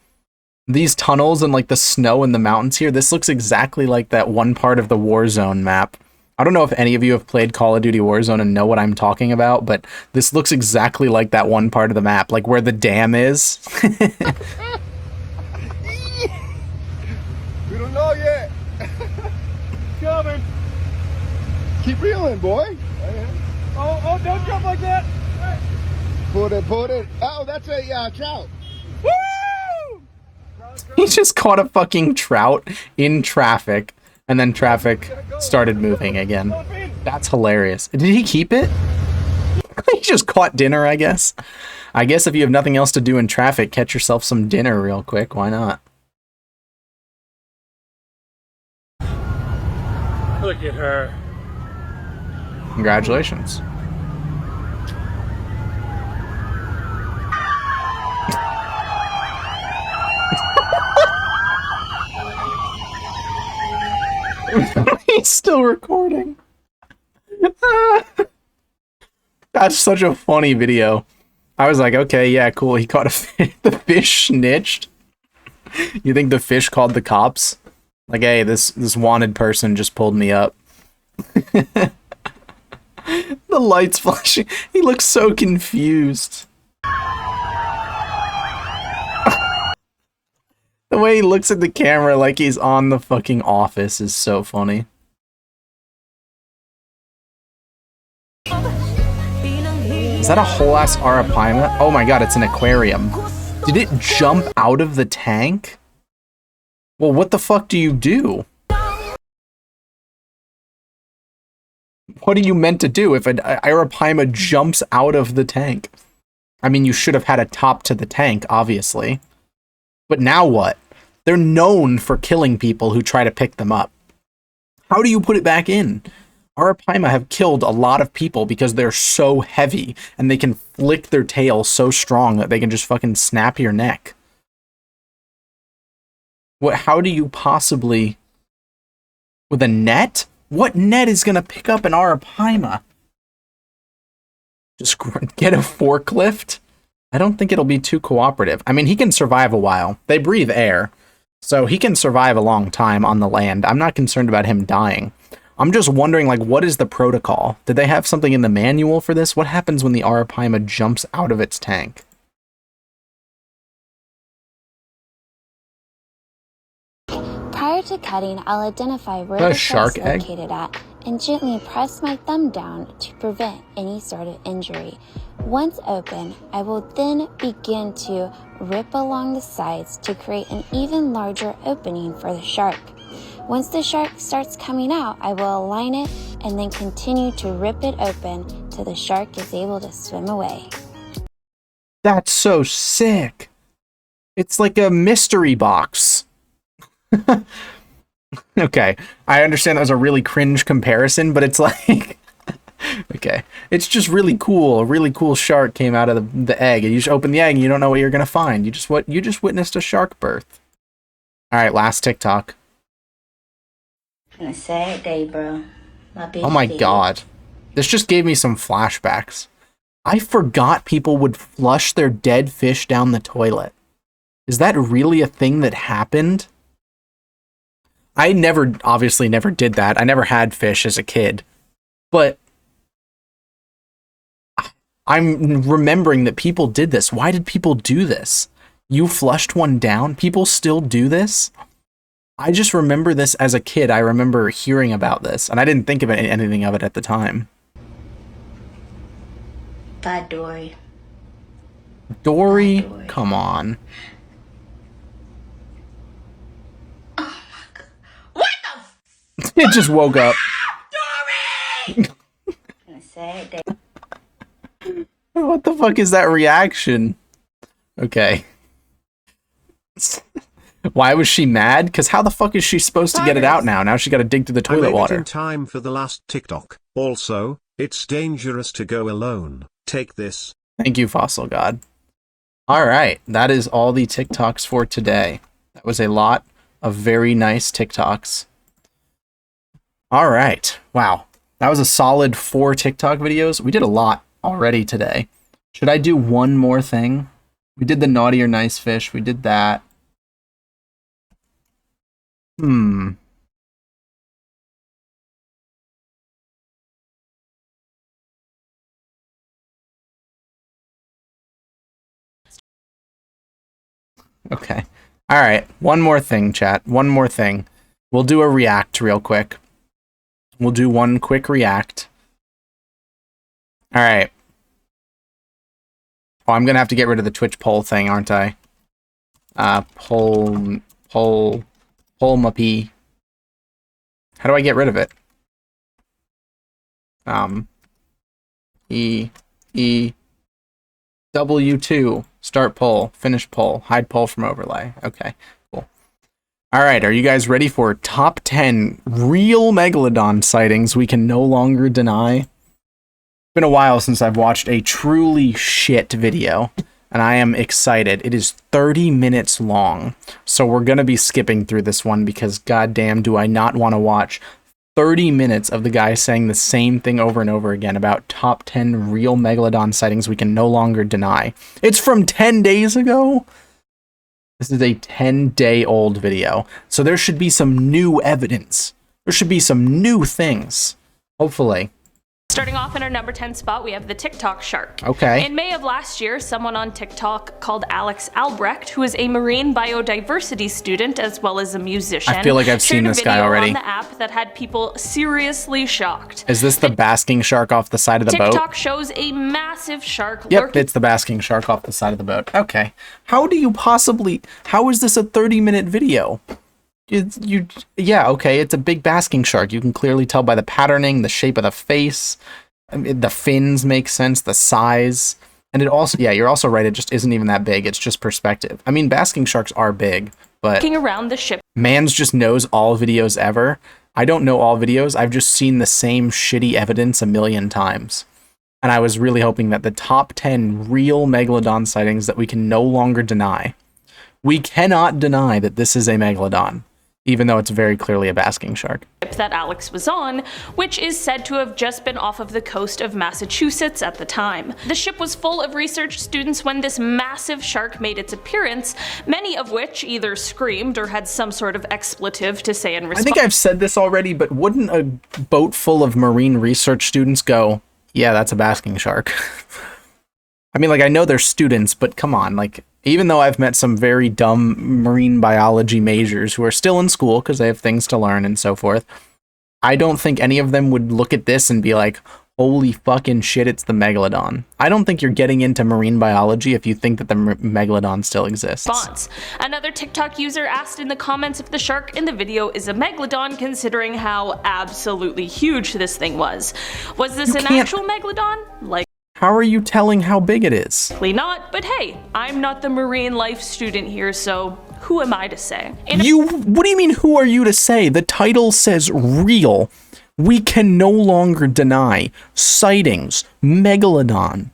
Speaker 1: These tunnels and like the snow in the mountains here, this looks exactly like that one part of the Warzone map. I don't know if any of you have played Call of Duty Warzone and know what I'm talking about, but this looks exactly like that one part of the map, like where the dam is.
Speaker 9: We don't know yet.
Speaker 5: Coming.
Speaker 9: Keep reeling, boy.
Speaker 5: Oh, don't jump like that.
Speaker 9: Put it. Oh, that's a trout.
Speaker 5: Woo!
Speaker 1: He just caught a fucking trout in traffic, and then traffic started moving again. That's hilarious. Did he keep it? He just caught dinner, I guess. I guess if you have nothing else to do in traffic, catch yourself some dinner real quick. Why not?
Speaker 5: Look at her.
Speaker 1: Congratulations. He's still recording. That's such a funny video. I was like, okay, yeah, cool. He caught a fish. The fish snitched. You think the fish called the cops? Like, hey, this wanted person just pulled me up. The light's flashing. He looks so confused. The way he looks at the camera like he's on the fucking Office is so funny. Is that a whole ass arapaima? Oh my god, it's an aquarium. Did it jump out of the tank? Well, what the fuck do you do? What are you meant to do if an arapaima jumps out of the tank? I mean, you should have had a top to the tank, obviously. But now what? They're known for killing people who try to pick them up. How do you put it back in? Arapaima have killed a lot of people because they're so heavy and they can flick their tail so strong that they can just fucking snap your neck. What? How do you possibly... With a net? What net is gonna pick up an arapaima? Just get a forklift? I don't think it'll be too cooperative. I mean, he can survive a while. They breathe air, so he can survive a long time on the land. I'm not concerned about him dying. I'm just wondering, like, what is the protocol? Did they have something in the manual for this? What happens when the arapaima jumps out of its tank?
Speaker 16: Prior to cutting, I'll identify where
Speaker 1: A
Speaker 16: the
Speaker 1: shark
Speaker 16: shell's
Speaker 1: egg?
Speaker 16: located at and gently press my thumb down to prevent any sort of injury. Once open, I will then begin to rip along the sides to create an even larger opening for the shark. Once the shark starts coming out, I will align it and then continue to rip it open till the shark is able to swim away.
Speaker 1: That's so sick. It's like a mystery box. Okay, I understand that was a really cringe comparison, but it's like... Okay, it's just really cool. A really cool shark came out of the egg, and you just open the egg and you don't know what you're gonna find. You just witnessed a shark birth. Alright, last TikTok.
Speaker 17: A sad day, bro. My bitch
Speaker 1: Oh my
Speaker 17: dead.
Speaker 1: god. This just gave me some flashbacks. I forgot people would flush their dead fish down the toilet. Is that really a thing that happened? I obviously never did that. I never had fish as a kid. But I'm remembering that people did this. Why did people do this? You flushed one down? People still do this? I just remember this as a kid. I remember hearing about this, and I didn't think of anything of it at the time.
Speaker 17: Bye, Dory.
Speaker 1: Dory? Come on. It just woke up.
Speaker 17: A sad day.
Speaker 1: What the fuck is that reaction? Okay. Why was she mad? Because how the fuck is she supposed to get it out now? Now she got to dig through the
Speaker 3: I
Speaker 1: toilet
Speaker 3: made it
Speaker 1: water.
Speaker 3: in time for the last TikTok. Also, it's dangerous to go alone. Take this.
Speaker 1: Thank you, Fossil God. Alright, that is all the TikToks for today. That was a lot of very nice TikToks. Alright, wow. That was a solid 4 TikTok videos. We did a lot already today. Should I do one more thing? We did the naughty or nice fish. We did that. Hmm. Okay. All right. One more thing, chat. One more thing. We'll do a react real quick. We'll do one quick react. All right. Oh, I'm gonna have to get rid of the Twitch poll thing, aren't I? Poll my P. How do I get rid of it? W2. Start poll. Finish poll. Hide poll from overlay. Okay, cool. All right, are you guys ready for top 10 real Megalodon sightings we can no longer deny? It's been a while since I've watched a truly shit video, and I am excited. It is 30 minutes long, so we're going to be skipping through this one because goddamn do I not want to watch 30 minutes of the guy saying the same thing over and over again about top 10 real Megalodon sightings we can no longer deny. It's from 10 days ago? This is a 10-day-old video, so there should be some new evidence. There should be some new things, hopefully.
Speaker 18: Starting off in our number 10 spot, we have the TikTok shark.
Speaker 1: Okay.
Speaker 18: In May of last year, someone on TikTok called Alex Albrecht, who is a marine biodiversity student as well as a musician,
Speaker 1: I feel like I've seen this guy already.
Speaker 18: on the app that had people seriously shocked.
Speaker 1: Is this the basking shark off the side of the boat?
Speaker 18: TikTok shows a massive shark
Speaker 1: Yep,
Speaker 18: lurking.
Speaker 1: it's the basking shark off the side of the boat. Okay. How is this a 30-minute video? Yeah, okay, it's a big basking shark. You can clearly tell by the patterning, the shape of the face. I mean, the fins make sense, the size. And it also, yeah, you're also right, it just isn't even that big. It's just perspective. I mean, basking sharks are big, but
Speaker 18: around the ship.
Speaker 1: Mans just knows all videos ever. I don't know all videos. I've just seen the same shitty evidence a million times. And I was really hoping that the top 10 real Megalodon sightings that we can no longer deny. We cannot deny that this is a Megalodon, even though it's very clearly a basking shark.
Speaker 18: That Alex was on, which is said to have just been off of the coast of Massachusetts at the time. The ship was full of research students when this massive shark made its appearance, many of which either screamed or had some sort of expletive to say in response.
Speaker 1: I think I've said this already, but wouldn't a boat full of marine research students go, yeah, that's a basking shark? I mean, like, I know they're students, but come on, like, even though I've met some very dumb marine biology majors who are still in school because they have things to learn and so forth, I don't think any of them would look at this and be like, holy fucking shit, it's the Megalodon. I don't think you're getting into marine biology if you think that the Megalodon still exists.
Speaker 18: Another TikTok user asked in the comments if the shark in the video is a Megalodon, considering how absolutely huge this thing was. Was this an actual Megalodon? Like,
Speaker 1: how are you telling how big it is?
Speaker 18: Likely not, but hey, I'm not the marine life student here, so who am I to say?
Speaker 1: What do you mean, who are you to say? The title says real. We can no longer deny sightings, Megalodon.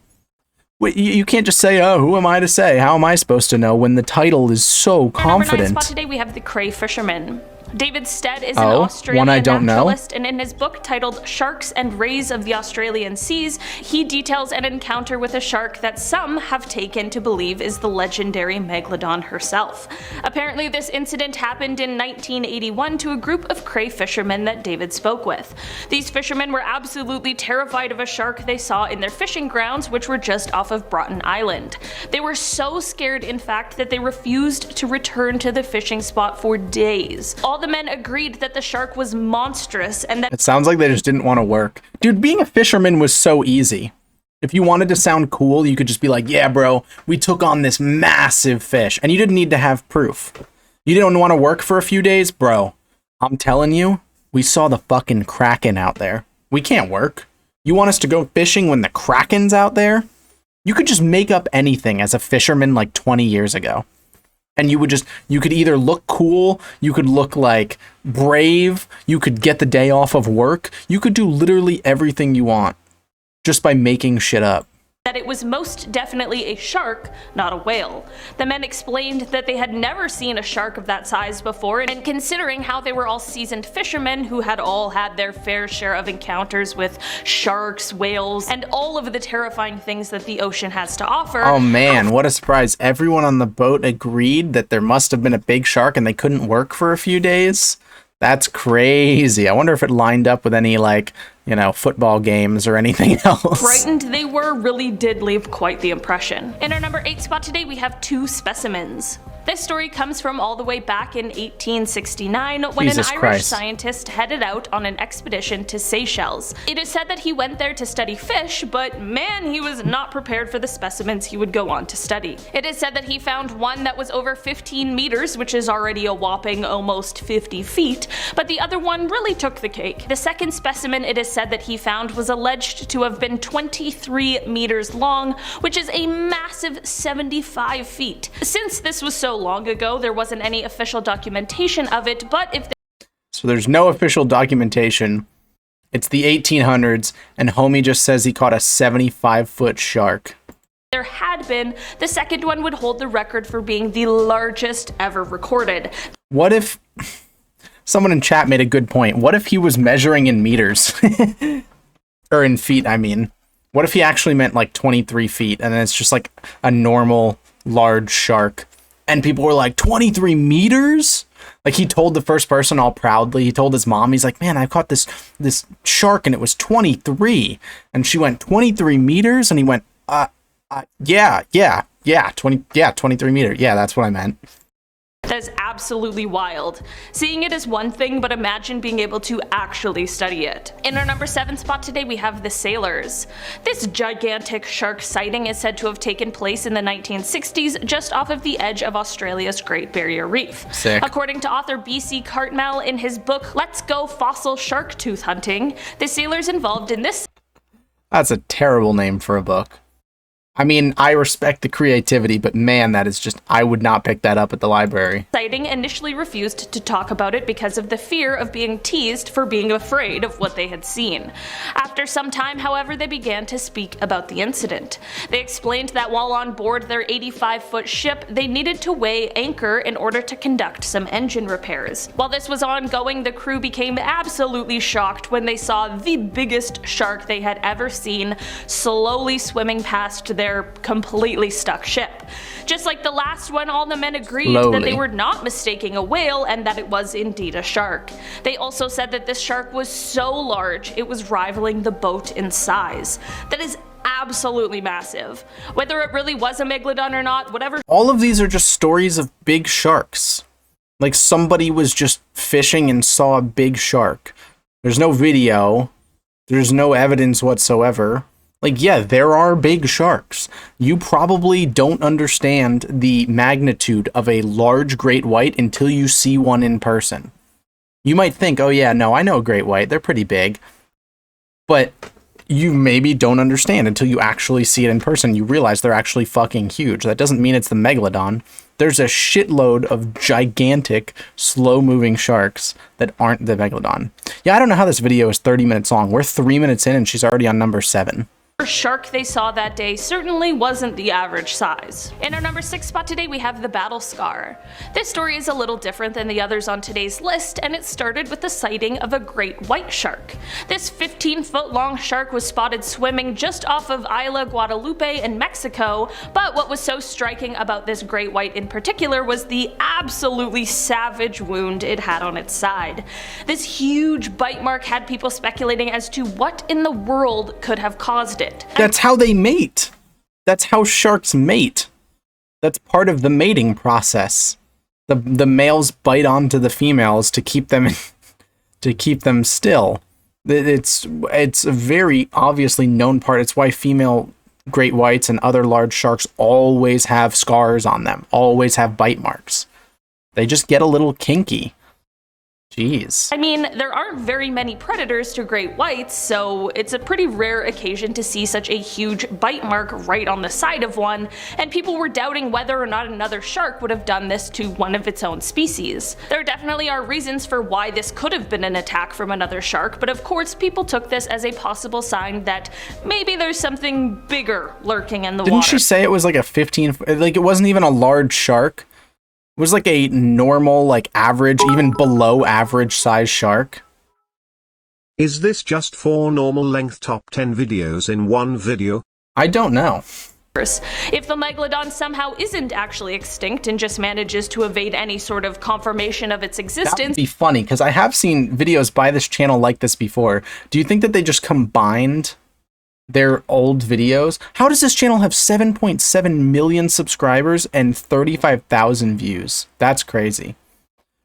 Speaker 1: You can't just say, oh, who am I to say? How am I supposed to know when the title is so confident?
Speaker 18: Number 9 spot today, we have the Cray fisherman. David Stead is an Australian naturalist, and in his book titled Sharks and Rays of the Australian Seas, he details an encounter with a shark that some have taken to believe is the legendary Megalodon herself. Apparently, this incident happened in 1981 to a group of Cray fishermen that David spoke with. These fishermen were absolutely terrified of a shark they saw in their fishing grounds, which were just off of Broughton Island. They were so scared, in fact, that they refused to return to the fishing spot for days. All the men agreed that the shark was monstrous and that—
Speaker 1: It sounds like they just didn't want to work. Dude, being a fisherman was so easy. If you wanted to sound cool, you could just be like, yeah, bro, we took on this massive fish. And you didn't need to have proof. You didn't want to work for a few days? Bro, I'm telling you, we saw the fucking Kraken out there. We can't work. You want us to go fishing when the Kraken's out there? You could just make up anything as a fisherman like 20 years ago. And you could either look cool, you could look like brave, you could get the day off of work, you could do literally everything you want just by making shit up.
Speaker 18: that it was most definitely a shark, not a whale. The men explained that they had never seen a shark of that size before, and considering how they were all seasoned fishermen who had all had their fair share of encounters with sharks, whales, and all of the terrifying things that the ocean has to offer.
Speaker 1: Oh man, what a surprise. Everyone on the boat agreed that there must have been a big shark and they couldn't work for a few days. That's crazy. I wonder if it lined up with any, like, you know, football games or anything else.
Speaker 18: Frightened they were really did leave quite the impression. In our number 8 spot today, we have 2 specimens. This story comes from all the way back in 1869 when an Irish scientist headed out on an expedition to Seychelles. It is said that he went there to study fish, but man, he was not prepared for the specimens he would go on to study. It is said that he found one that was over 15 meters, which is already a whopping almost 50 feet, but the other one really took the cake. The second specimen it is said that he found was alleged to have been 23 meters long, which is a massive 75 feet. Since this was so long ago, there wasn't any official documentation of it, but if
Speaker 1: so there's no official documentation. It's the 1800s, and homie just says he caught a 75-foot shark.
Speaker 18: there had been, the second one would hold the record for being the largest ever recorded.
Speaker 1: What if someone in chat made a good point? What if he was measuring in meters? Or in feet, I mean. What if he actually meant like 23 feet and then it's just like a normal large shark? And people were like, 23 meters? Like, he told the first person all proudly, he told his mom, he's like, man, I caught this shark and it was 23. And she went, 23 meters? And he went, yeah, 23 meters. Yeah, that's what I meant.
Speaker 18: That is absolutely wild. Seeing it is one thing, but imagine being able to actually study it. In our number 7 spot today, we have the sailors. This gigantic shark sighting is said to have taken place in the 1960s, just off of the edge of Australia's Great Barrier Reef.
Speaker 1: Sick.
Speaker 18: According to author B.C. Cartmel in his book, Let's Go Fossil Shark Tooth Hunting, the sailors involved in this.
Speaker 1: That's a terrible name for a book. I mean, I respect the creativity, but man, that is just, I would not pick that up at the library.
Speaker 18: Sighting initially refused to talk about it because of the fear of being teased for being afraid of what they had seen. After some time, however, they began to speak about the incident. They explained that while on board their 85-foot ship, they needed to weigh anchor in order to conduct some engine repairs. While this was ongoing, the crew became absolutely shocked when they saw the biggest shark they had ever seen slowly swimming past their completely stuck ship. Just like the last one, all the men agreed that they were not mistaking a whale and that it was indeed a shark. They also said that this shark was so large it was rivaling the boat in size. That is absolutely massive. Whether it really was a Megalodon or not, whatever.
Speaker 1: All of these are just stories of big sharks. Like, somebody was just fishing and saw a big shark. There's no video. There's no evidence whatsoever. Like, yeah, there are big sharks. You probably don't understand the magnitude of a large great white until you see one in person. You might think, oh yeah, no, I know a great white. They're pretty big. But you maybe don't understand until you actually see it in person. You realize they're actually fucking huge. That doesn't mean it's the Megalodon. There's a shitload of gigantic, slow-moving sharks that aren't the Megalodon. Yeah, I don't know how this video is 30 minutes long. We're 3 minutes in and she's already on number 7.
Speaker 18: The shark they saw that day certainly wasn't the average size. In our number 6 spot today, we have the battle scar. This story is a little different than the others on today's list, and it started with the sighting of a great white shark. This 15-foot long shark was spotted swimming just off of Isla Guadalupe in Mexico, but what was so striking about this great white in particular was the absolutely savage wound it had on its side. This huge bite mark had people speculating as to what in the world could have caused it.
Speaker 1: That's how they mate. That's how sharks mate. That's part of the mating process. The males bite onto the females to keep them still. It's a very obviously known part. It's why female great whites and other large sharks always have scars on them, always have bite marks. They just get a little kinky. Jeez.
Speaker 18: I mean, there aren't very many predators to great whites, so it's a pretty rare occasion to see such a huge bite mark right on the side of one, and people were doubting whether or not another shark would have done this to one of its own species. There definitely are reasons for why this could have been an attack from another shark, but of course people took this as a possible sign that maybe there's something bigger lurking in the water.
Speaker 1: Didn't she say it was like a 15, like it wasn't even a large shark? It was like a normal, like average, even below average size shark.
Speaker 3: Is this just 4 normal length top 10 videos in one video?
Speaker 1: I don't know.
Speaker 18: If the Megalodon somehow isn't actually extinct and just manages to evade any sort of confirmation of its existence...
Speaker 1: That would be funny, because I have seen videos by this channel like this before. Do you think that they just combined their old videos? How does this channel have 7.7 million subscribers and 35,000 views? That's crazy.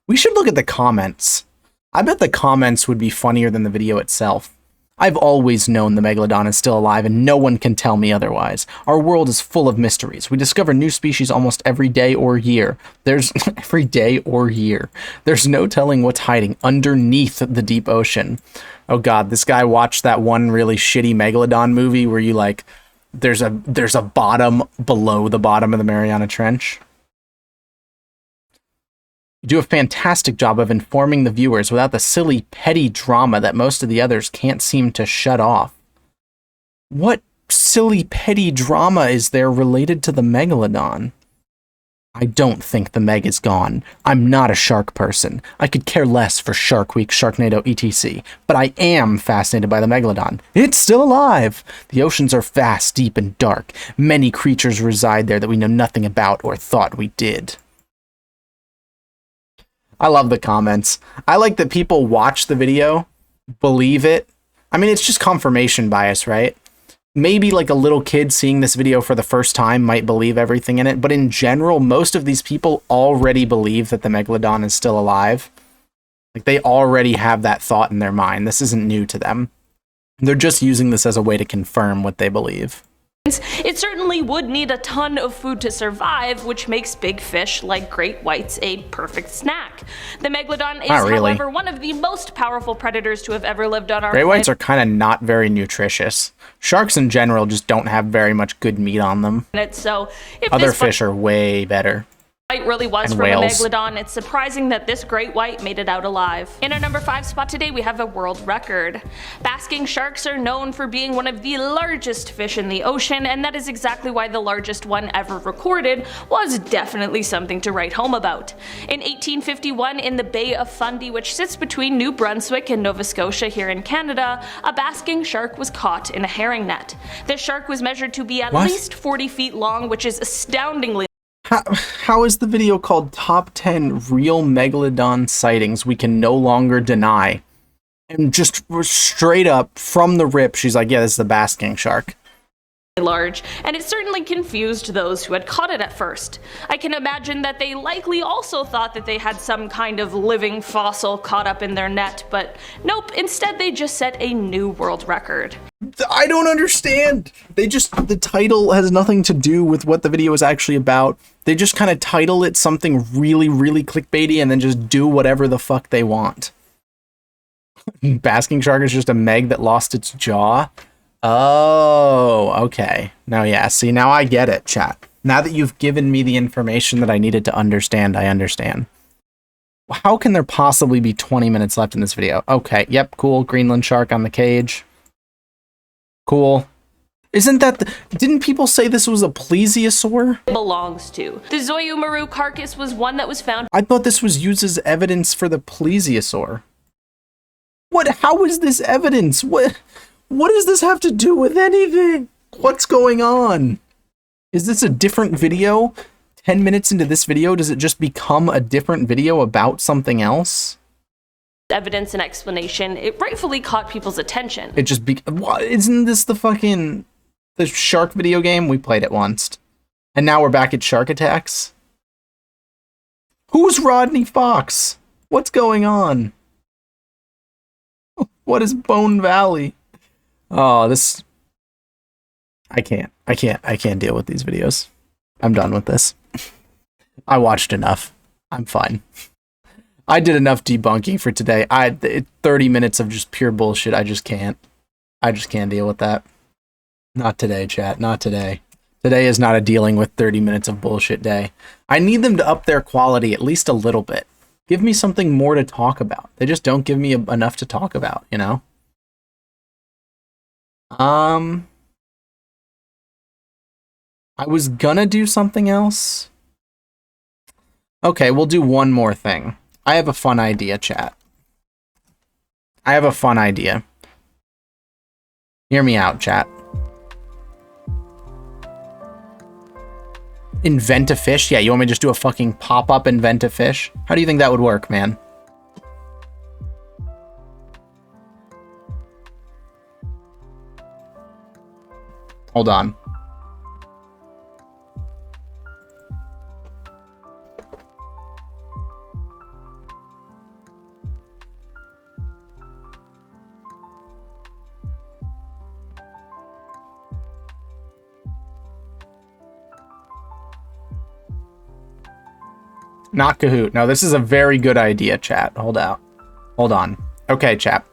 Speaker 1: We should look at the comments. I bet the comments would be funnier than the video itself. I've always known the Megalodon is still alive and no one can tell me otherwise. Our world is full of mysteries. We discover new species almost every day or year. There's every day or year. There's no telling what's hiding underneath the deep ocean. Oh god, this guy watched that one really shitty Megalodon movie where you like there's a bottom below the bottom of the Mariana Trench. You do a fantastic job of informing the viewers without the silly, petty drama that most of the others can't seem to shut off. What silly, petty drama is there related to the Megalodon? I don't think the Meg is gone. I'm not a shark person. I could care less for Shark Week, Sharknado, etc. But I am fascinated by the Megalodon. It's still alive! The oceans are vast, deep, and dark. Many creatures reside there that we know nothing about or thought we did. I love the comments. I like that people watch the video, believe it. I mean, it's just confirmation bias, right? Maybe like a little kid seeing this video for the first time might believe everything in it, but in general, most of these people already believe that the Megalodon is still alive. Like, they already have that thought in their mind. This isn't new to them. They're just using this as a way to confirm what they believe.
Speaker 18: It certainly would need a ton of food to survive, which makes big fish like great whites a perfect snack. The Megalodon is, however, one of the most powerful predators to have ever lived on our planet.
Speaker 1: Great whites are kind of not very nutritious. Sharks in general just don't have very much good meat on them.
Speaker 18: So if
Speaker 1: other fish are way better.
Speaker 18: White really was from a Megalodon. It's surprising that this great white made it out alive. In our number 5 spot today, we have a world record. Basking sharks are known for being one of the largest fish in the ocean, and that is exactly why the largest one ever recorded was definitely something to write home about. In 1851, in the Bay of Fundy, which sits between New Brunswick and Nova Scotia here in Canada, a basking shark was caught in a herring net. This shark was measured to be at least 40 feet long, which is astoundingly.
Speaker 1: How is the video called Top 10 Real Megalodon Sightings We Can No Longer Deny? And just straight up from the rip, she's like, yeah, this is a basking shark.
Speaker 18: Large, and it certainly confused those who had caught it at first. I can imagine that they likely also thought that they had some kind of living fossil caught up in their net, but nope, instead they just set a new world record.
Speaker 1: I don't understand. The title has nothing to do with what the video is actually about. They just kind of title it something really, really clickbaity and then just do whatever the fuck they want. Basking shark is just a Meg that lost its jaw. Oh, okay. Now, yeah, see, now I get it, chat. Now that you've given me the information that I needed to understand, I understand. How can there possibly be 20 minutes left in this video? Okay, yep, cool. Greenland shark on the cage. Cool. Isn't that didn't people say this was a plesiosaur?
Speaker 18: Belongs to. The Zoyumaru carcass was one that was found.
Speaker 1: I thought this was used as evidence for the plesiosaur. How is this evidence? What does this have to do with anything? What's going on? Is this a different video? 10 minutes into this video, does it just become a different video about something else?
Speaker 18: Evidence and explanation. It rightfully caught people's attention.
Speaker 1: It just what? Isn't this the shark video game? We played it once. And now we're back at shark attacks? Who's Rodney Fox? What's going on? What is Bone Valley? Oh, this... I can't deal with these videos. I'm done with this. I watched enough. I'm fine. I did enough debunking for today. 30 minutes of just pure bullshit. I just can't deal with that. Not today, chat. Not today. Today is not a dealing with 30 minutes of bullshit day. I need them to up their quality at least a little bit. Give me something more to talk about. They just don't give me enough to talk about, you know? I was gonna do something else. Okay, we'll do one more thing. I have a fun idea, chat. I have a fun idea. Hear me out, chat. Invent a fish? Yeah, you want me to just do a fucking pop-up invent a fish? How do you think that would work, man? Hold on. Not Kahoot. No, this is a very good idea, chat. Hold on. Okay, chat.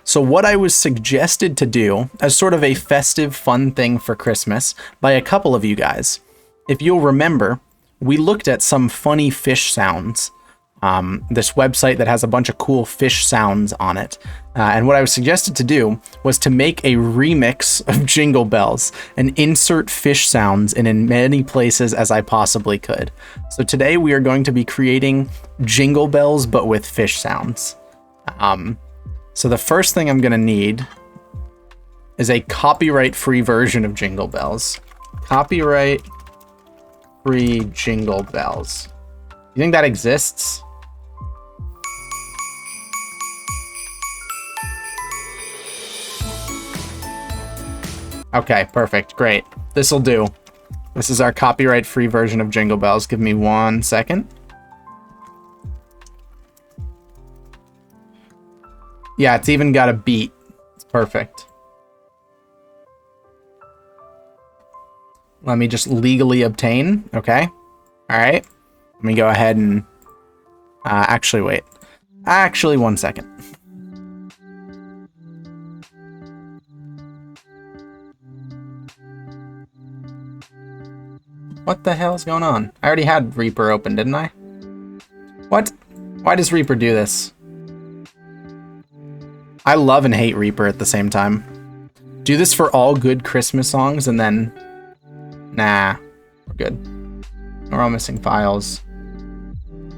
Speaker 1: So what I was suggested to do as sort of a festive fun thing for Christmas by a couple of you guys, if you'll remember, we looked at some funny fish sounds. This website that has a bunch of cool fish sounds on it. And what I was suggested to do was to make a remix of Jingle Bells and insert fish sounds in many places as I possibly could. So today we are going to be creating Jingle Bells, but with fish sounds. So the first thing I'm going to need is a copyright-free version of Jingle Bells. Copyright-free Jingle Bells. You think that exists? Okay, perfect. Great. This'll do. This is our copyright-free version of Jingle Bells. Give me 1 second. Yeah, it's even got a beat. It's perfect. Let me just legally obtain. Okay. All right. Let me go ahead and... actually, wait. Actually, 1 second. What the hell is going on? I already had Reaper open, didn't I? What? Why does Reaper do this? I love and hate Reaper at the same time. Do this for all good Christmas songs and then... Nah. We're good. We're all missing files.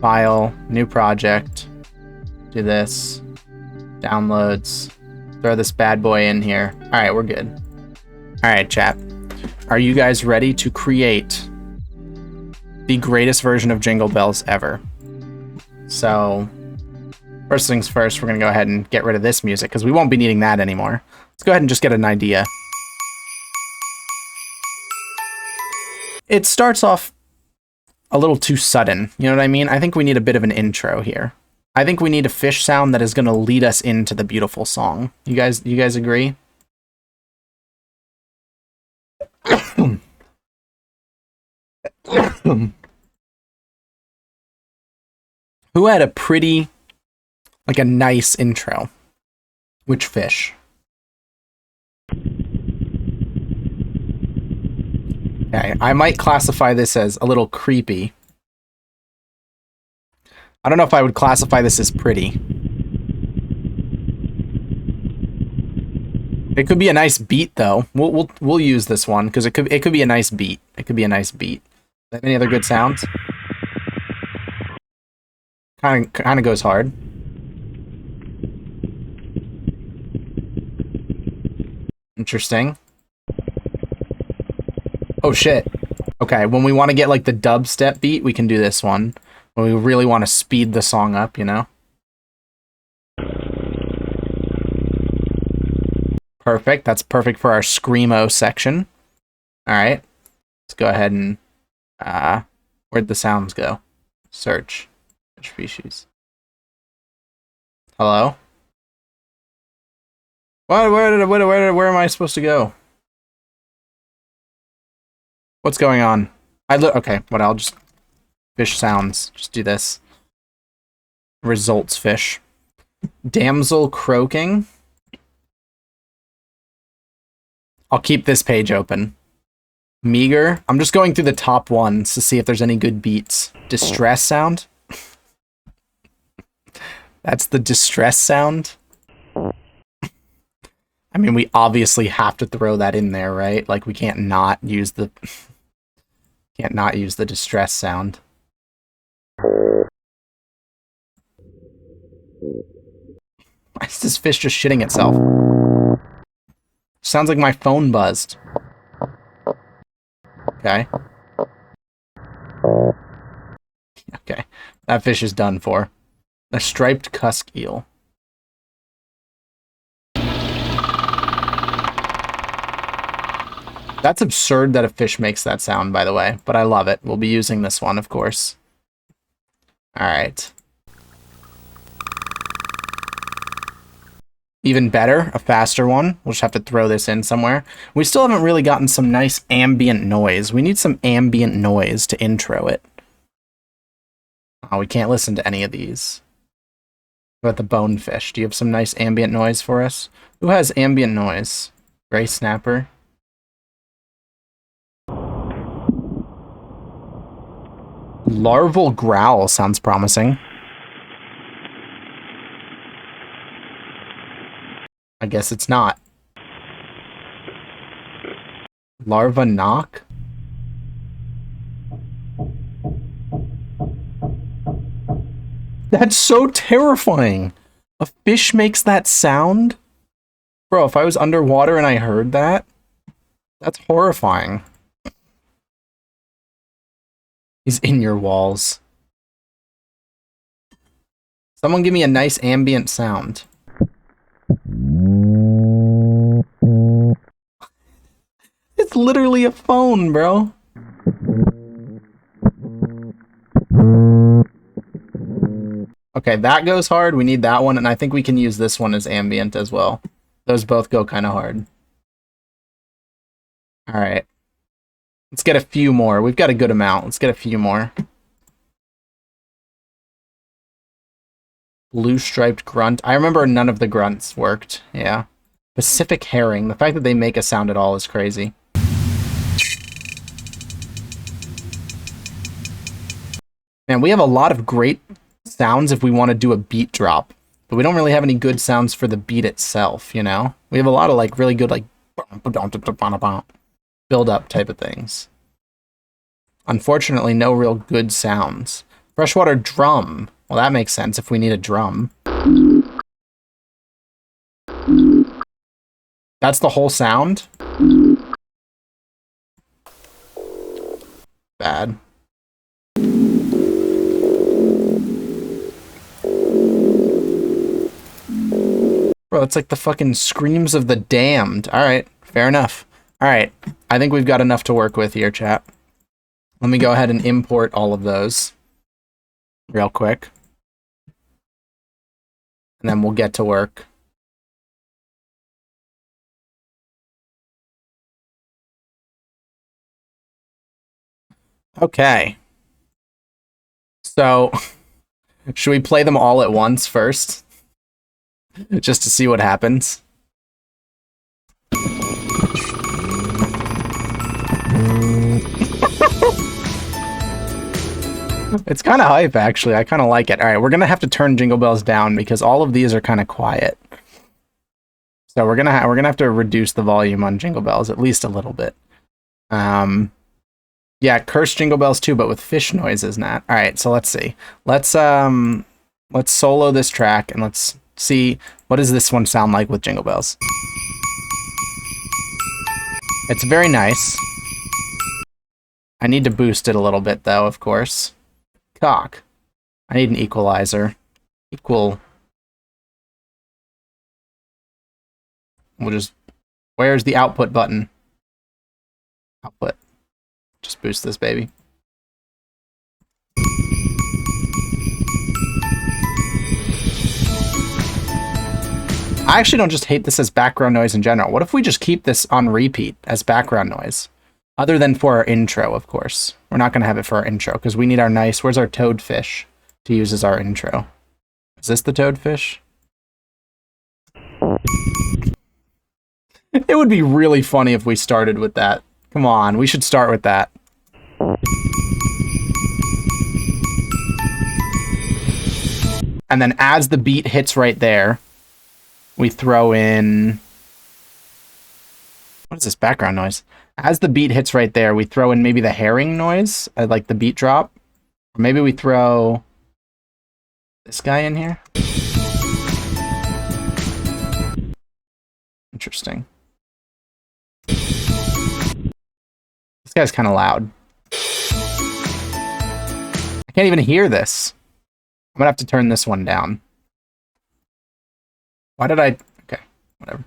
Speaker 1: File. New project. Do this. Downloads. Throw this bad boy in here. Alright, we're good. Alright, chat. Are you guys ready to create the greatest version of Jingle Bells ever? So, first things first, we're going to go ahead and get rid of this music, because we won't be needing that anymore. Let's go ahead and just get an idea. It starts off a little too sudden, you know what I mean? I think we need a bit of an intro here. I think we need a fish sound that is going to lead us into the beautiful song. You guys agree? Who had a pretty, like a nice intro? Which fish? Okay, I might classify this as a little creepy. I don't know if I would classify this as pretty. It could be a nice beat though. We'll use this one because it could be a nice beat. It could be a nice beat. Any other good sounds? Kind of goes hard. Interesting. Oh shit. Okay, when we want to get like the dubstep beat, we can do this one. When we really want to speed the song up, you know? Perfect. That's perfect for our Screamo section. Alright. Let's go ahead and... where'd the sounds go? Search. Species. Hello? What? Where am I supposed to go? What's going on? Okay, what? I'll just... Fish sounds. Just do this. Results fish. Damsel croaking. I'll keep this page open. Meager. I'm just going through the top ones to see if there's any good beats. Distress sound. That's the distress sound. I mean, we obviously have to throw that in there, right? Like, we can't not use the distress sound. Why is this fish just shitting itself? Sounds like my phone buzzed. Okay. Okay. That fish is done for. A striped cusk eel. That's absurd that a fish makes that sound, by the way, but I love it. We'll be using this one, of course. Alright. Even better, a faster one. We'll just have to throw this in somewhere. We still haven't really gotten some nice ambient noise. We need some ambient noise to intro it. Oh, we can't listen to any of these. What about the bonefish? Do you have some nice ambient noise for us? Who has ambient noise? Gray snapper. Larval growl sounds promising. I guess it's not. Larva knock? That's so terrifying! A fish makes that sound? Bro, if I was underwater and I heard that, that's horrifying. He's in your walls. Someone give me a nice ambient sound. It's literally a phone, bro. Okay, that goes hard. We need that one, and I think we can use this one as ambient as well. Those both go kind of hard. Alright. Let's get a few more. We've got a good amount. Let's get a few more. Blue striped grunt. I remember none of the grunts worked. Yeah. Pacific herring. The fact that they make a sound at all is crazy. Man, we have a lot of great sounds if we want to do a beat drop. But we don't really have any good sounds for the beat itself, you know? We have a lot of like really good like build up type of things. Unfortunately, no real good sounds. Freshwater drum. Well, that makes sense if we need a drum. That's the whole sound? Bad. Bro, it's like the fucking screams of the damned. Alright, fair enough. Alright, I think we've got enough to work with here, chat. Let me go ahead and import all of those real quick. And then we'll get to work. Okay. So, should we play them all at once first? Just to see what happens. It's kind of hype, actually. I kind of like it. All right, we're gonna have to turn Jingle Bells down because all of these are kind of quiet. So we're gonna have to reduce the volume on Jingle Bells at least a little bit. Yeah, curse Jingle Bells too, but with fish noises, Nat. All right, so let's see. Let's solo this track and let's see what does this one sound like with Jingle Bells. It's very nice. I need to boost it a little bit though, of course. Cock. I need an equalizer. Equal. We'll just... Where's the output button? Output. Just boost this baby. I actually don't just hate this as background noise in general. What if we just keep this on repeat as background noise? Other than for our intro, of course. We're not going to have it for our intro because we need our nice... Where's our toadfish to use as our intro? Is this the toadfish? It would be really funny if we started with that. Come on, we should start with that. And then as the beat hits right there, we throw in... What is this background noise? As the beat hits right there, we throw in maybe the herring noise, like the beat drop. Or maybe we throw this guy in here. Interesting. This guy's kind of loud. I can't even hear this. I'm gonna have to turn this one down. Why did I... Okay, whatever.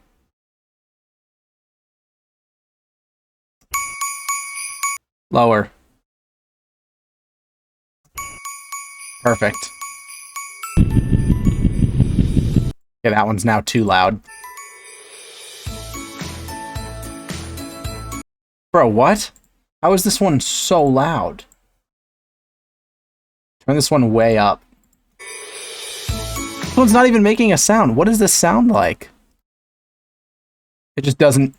Speaker 1: Lower. Perfect. Okay, that one's now too loud. Bro, what? How is this one so loud? Turn this one way up. This one's not even making a sound. What does this sound like? It just doesn't...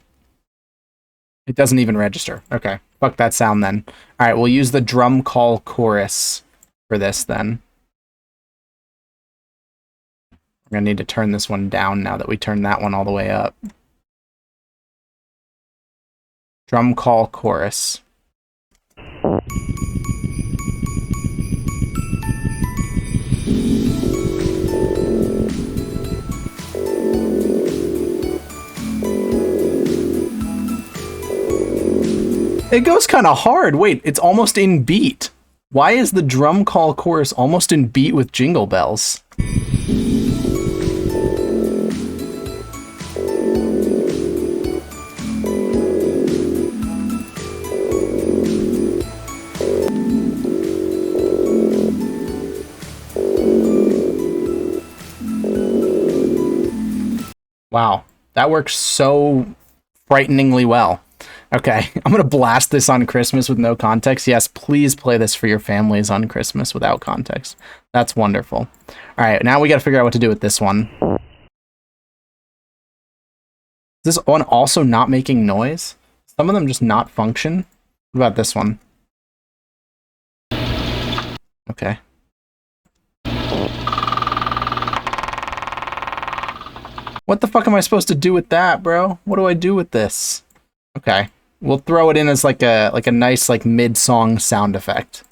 Speaker 1: It doesn't even register. Okay, fuck that sound then. Alright, we'll use the drum call chorus for this then. We're gonna need to turn this one down now that we turned that one all the way up. Drum call chorus. It goes kind of hard. Wait, it's almost in beat. Why is the drum call chorus almost in beat with Jingle Bells? Wow, that works so frighteningly well. Okay, I'm gonna blast this on Christmas with no context. Yes, please play this for your families on Christmas without context. That's wonderful. All right, now we gotta figure out what to do with this one. Is this one also not making noise? Some of them just not function? What about this one? Okay. What the fuck am I supposed to do with that, bro? What do I do with this? Okay. We'll throw it in as like a nice like mid-song sound effect.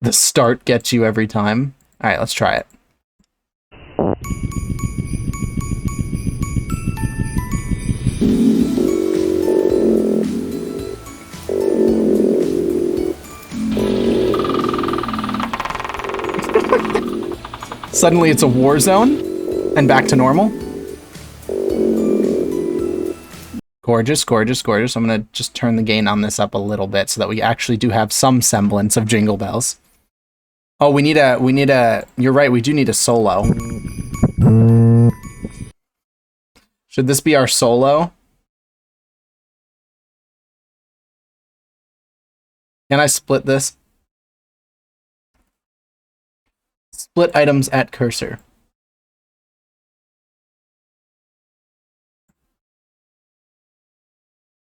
Speaker 1: The start gets you every time. All right, let's try it. Suddenly it's a war zone and back to normal. Gorgeous, gorgeous, gorgeous. I'm gonna just turn the gain on this up a little bit so that we actually do have some semblance of Jingle Bells. Oh, we need a, you're right, we do need a solo. Should this be our solo? Can I split this? Split items at cursor.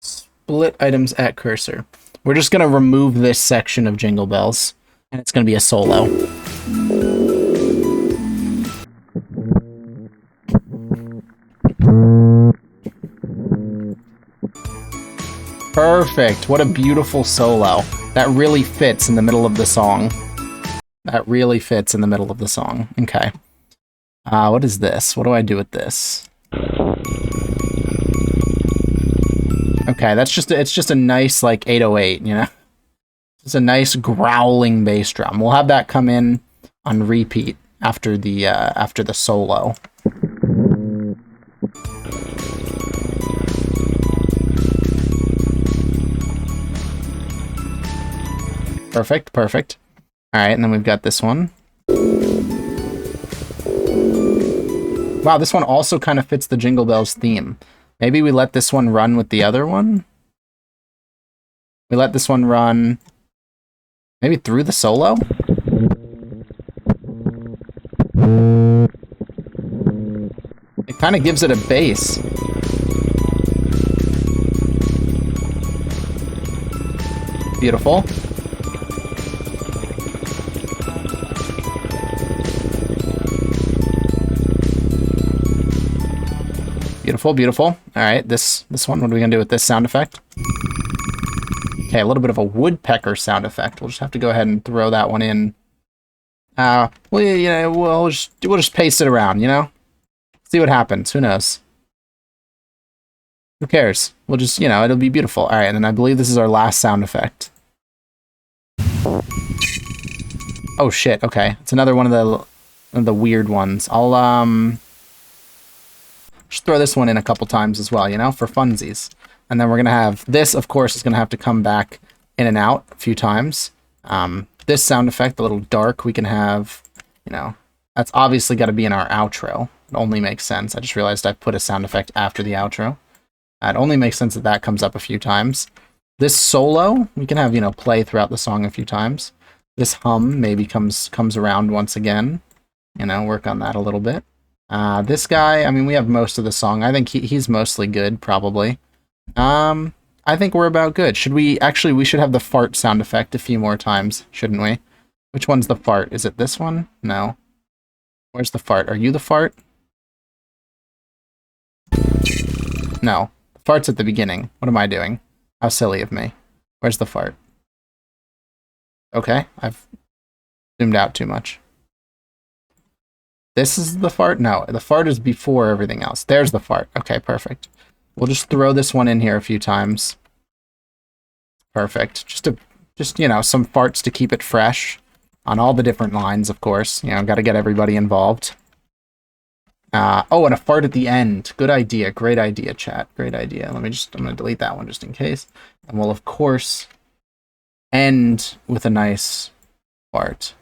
Speaker 1: Split items at cursor. We're just going to remove this section of Jingle Bells, and it's going to be a solo. Perfect. What a beautiful solo. That really fits in the middle of the song. That really fits in the middle of the song. Okay. What is this? What do I do with this? Okay, that's just it's just a nice like 808, you know. It's a nice growling bass drum. We'll have that come in on repeat after the solo. Perfect, perfect. All right, and then we've got this one. Wow, this one also kind of fits the Jingle Bells theme. Maybe we let this one run with the other one? We let this one run maybe through the solo? It kind of gives it a bass. Beautiful. Beautiful, beautiful. All right, this one, what are we gonna do with this sound effect? Okay, a little bit of a woodpecker sound effect. We'll just have to go ahead and throw that one in. Well, you know, we'll just paste it around, you know? See what happens. Who knows? Who cares? We'll just, you know, it'll be beautiful. All right, and then I believe this is our last sound effect. Oh shit! Okay, it's another one of the weird ones. I'll just throw this one in a couple times as well, you know, for funsies. And then we're gonna have this. Of course, is gonna have to come back in and out a few times. This sound effect, a little dark, we can have, you know, that's obviously got to be in our outro. It only makes sense. I just realized I put a sound effect after the outro. It only makes sense that that comes up a few times. This solo, we can have, you know, play throughout the song a few times. This hum maybe comes around once again. You know, work on that a little bit. This guy, I mean, we have most of the song. I think he's mostly good, probably. I think we're about good. Should we... Actually, we should have the fart sound effect a few more times, shouldn't we? Which one's the fart? Is it this one? No. Where's the fart? Are you the fart? No. The fart's at the beginning. What am I doing? How silly of me. Where's the fart? Okay, I've zoomed out too much. This is the fart? No, the fart is before everything else. There's the fart. Okay, perfect. We'll just throw this one in here a few times. Perfect. Just you know, some farts to keep it fresh on all the different lines, of course. You know, got to get everybody involved. Oh, and a fart at the end. Good idea. Great idea, chat. Great idea. I'm going to delete that one just in case. And we'll, of course, end with a nice fart.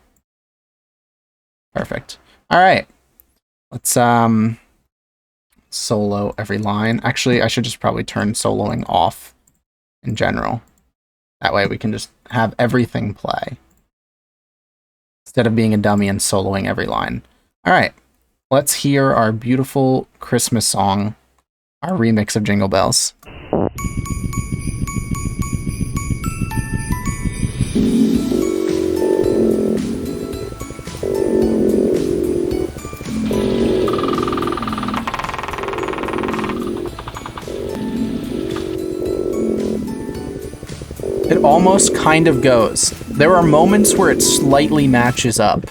Speaker 1: Perfect. All right. Let's solo every line. Actually, I should just probably turn soloing off in general. That way we can just have everything play instead of being a dummy and soloing every line. All right, let's hear our beautiful Christmas song, our remix of Jingle Bells. It almost kind of goes. There are moments where it slightly matches up.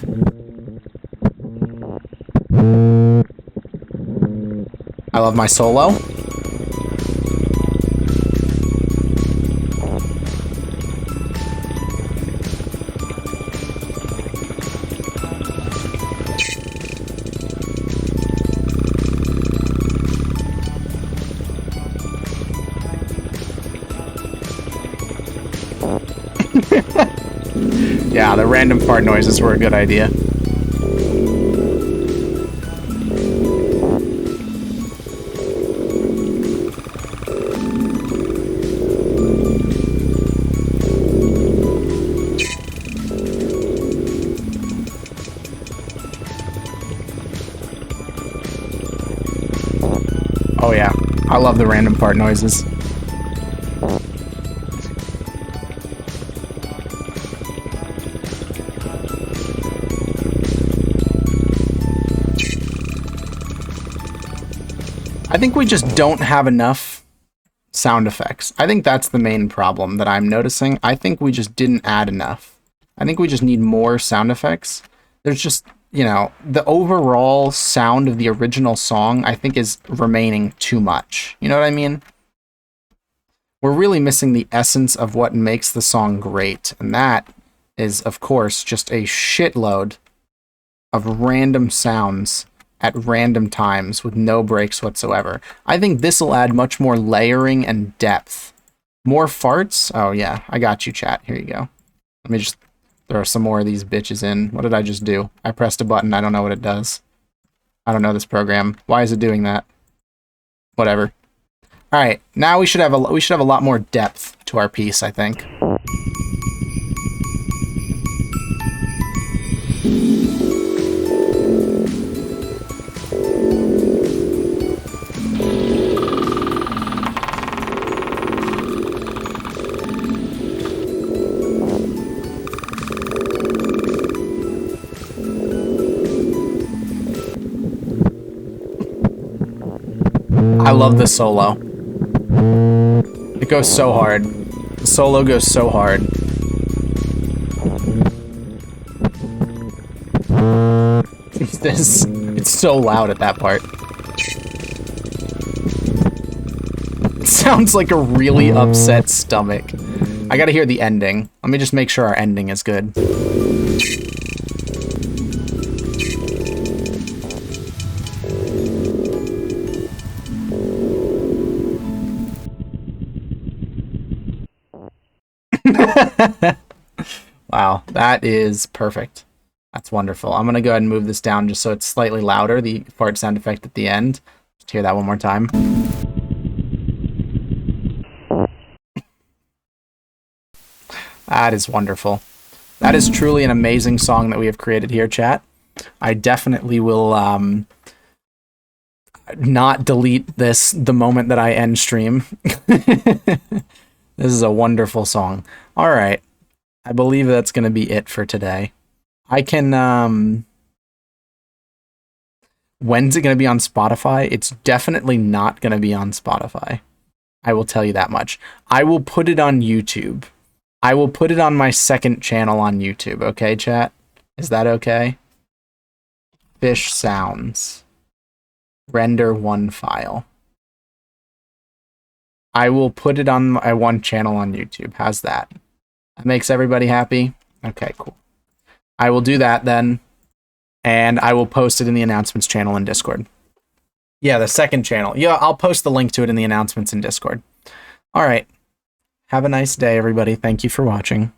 Speaker 1: I love my solo. Yeah, the random fart noises were a good idea. Oh yeah, I love the random fart noises. I think we just don't have enough sound effects. I think that's the main problem that I'm noticing. I think we just didn't add enough. I think we just need more sound effects. There's just, you know, the overall sound of the original song, I think, is remaining too much. You know what I mean? We're really missing the essence of what makes the song great. And that is, of course, just a shitload of random sounds at random times with no breaks whatsoever. I think this will add much more layering and depth. More farts? Oh yeah, I got you, chat. Here you go. Let me just throw some more of these bitches in. What did I just do? I pressed a button. I don't know what it does. I don't know this program. Why is it doing that? Whatever. All right, now we should have a lot more depth to our piece, I think. I love the solo. It goes so hard. The solo goes so hard. It's so loud at that part. It sounds like a really upset stomach. I gotta hear the ending. Let me just make sure our ending is good. Wow, that is perfect. That's wonderful. I'm gonna go ahead and move this down just so it's slightly louder, the fart sound effect at the end. Just hear that one more time. That is wonderful. That is truly an amazing song that we have created here, chat. I definitely will not delete this the moment that I end stream. This is a wonderful song. All right. I believe that's going to be it for today. I can, when's it going to be on Spotify? It's definitely not going to be on Spotify. I will tell you that much. I will put it on YouTube. I will put it on my second channel on YouTube. Okay, chat? Is that okay? Fish sounds. Render one file. I will put it on my one channel on YouTube. How's that? That makes everybody happy? Okay, cool. I will do that then, and I will post it in the announcements channel in Discord. Yeah, the second channel. Yeah, I'll post the link to it in the announcements in Discord. All right. Have a nice day, everybody. Thank you for watching.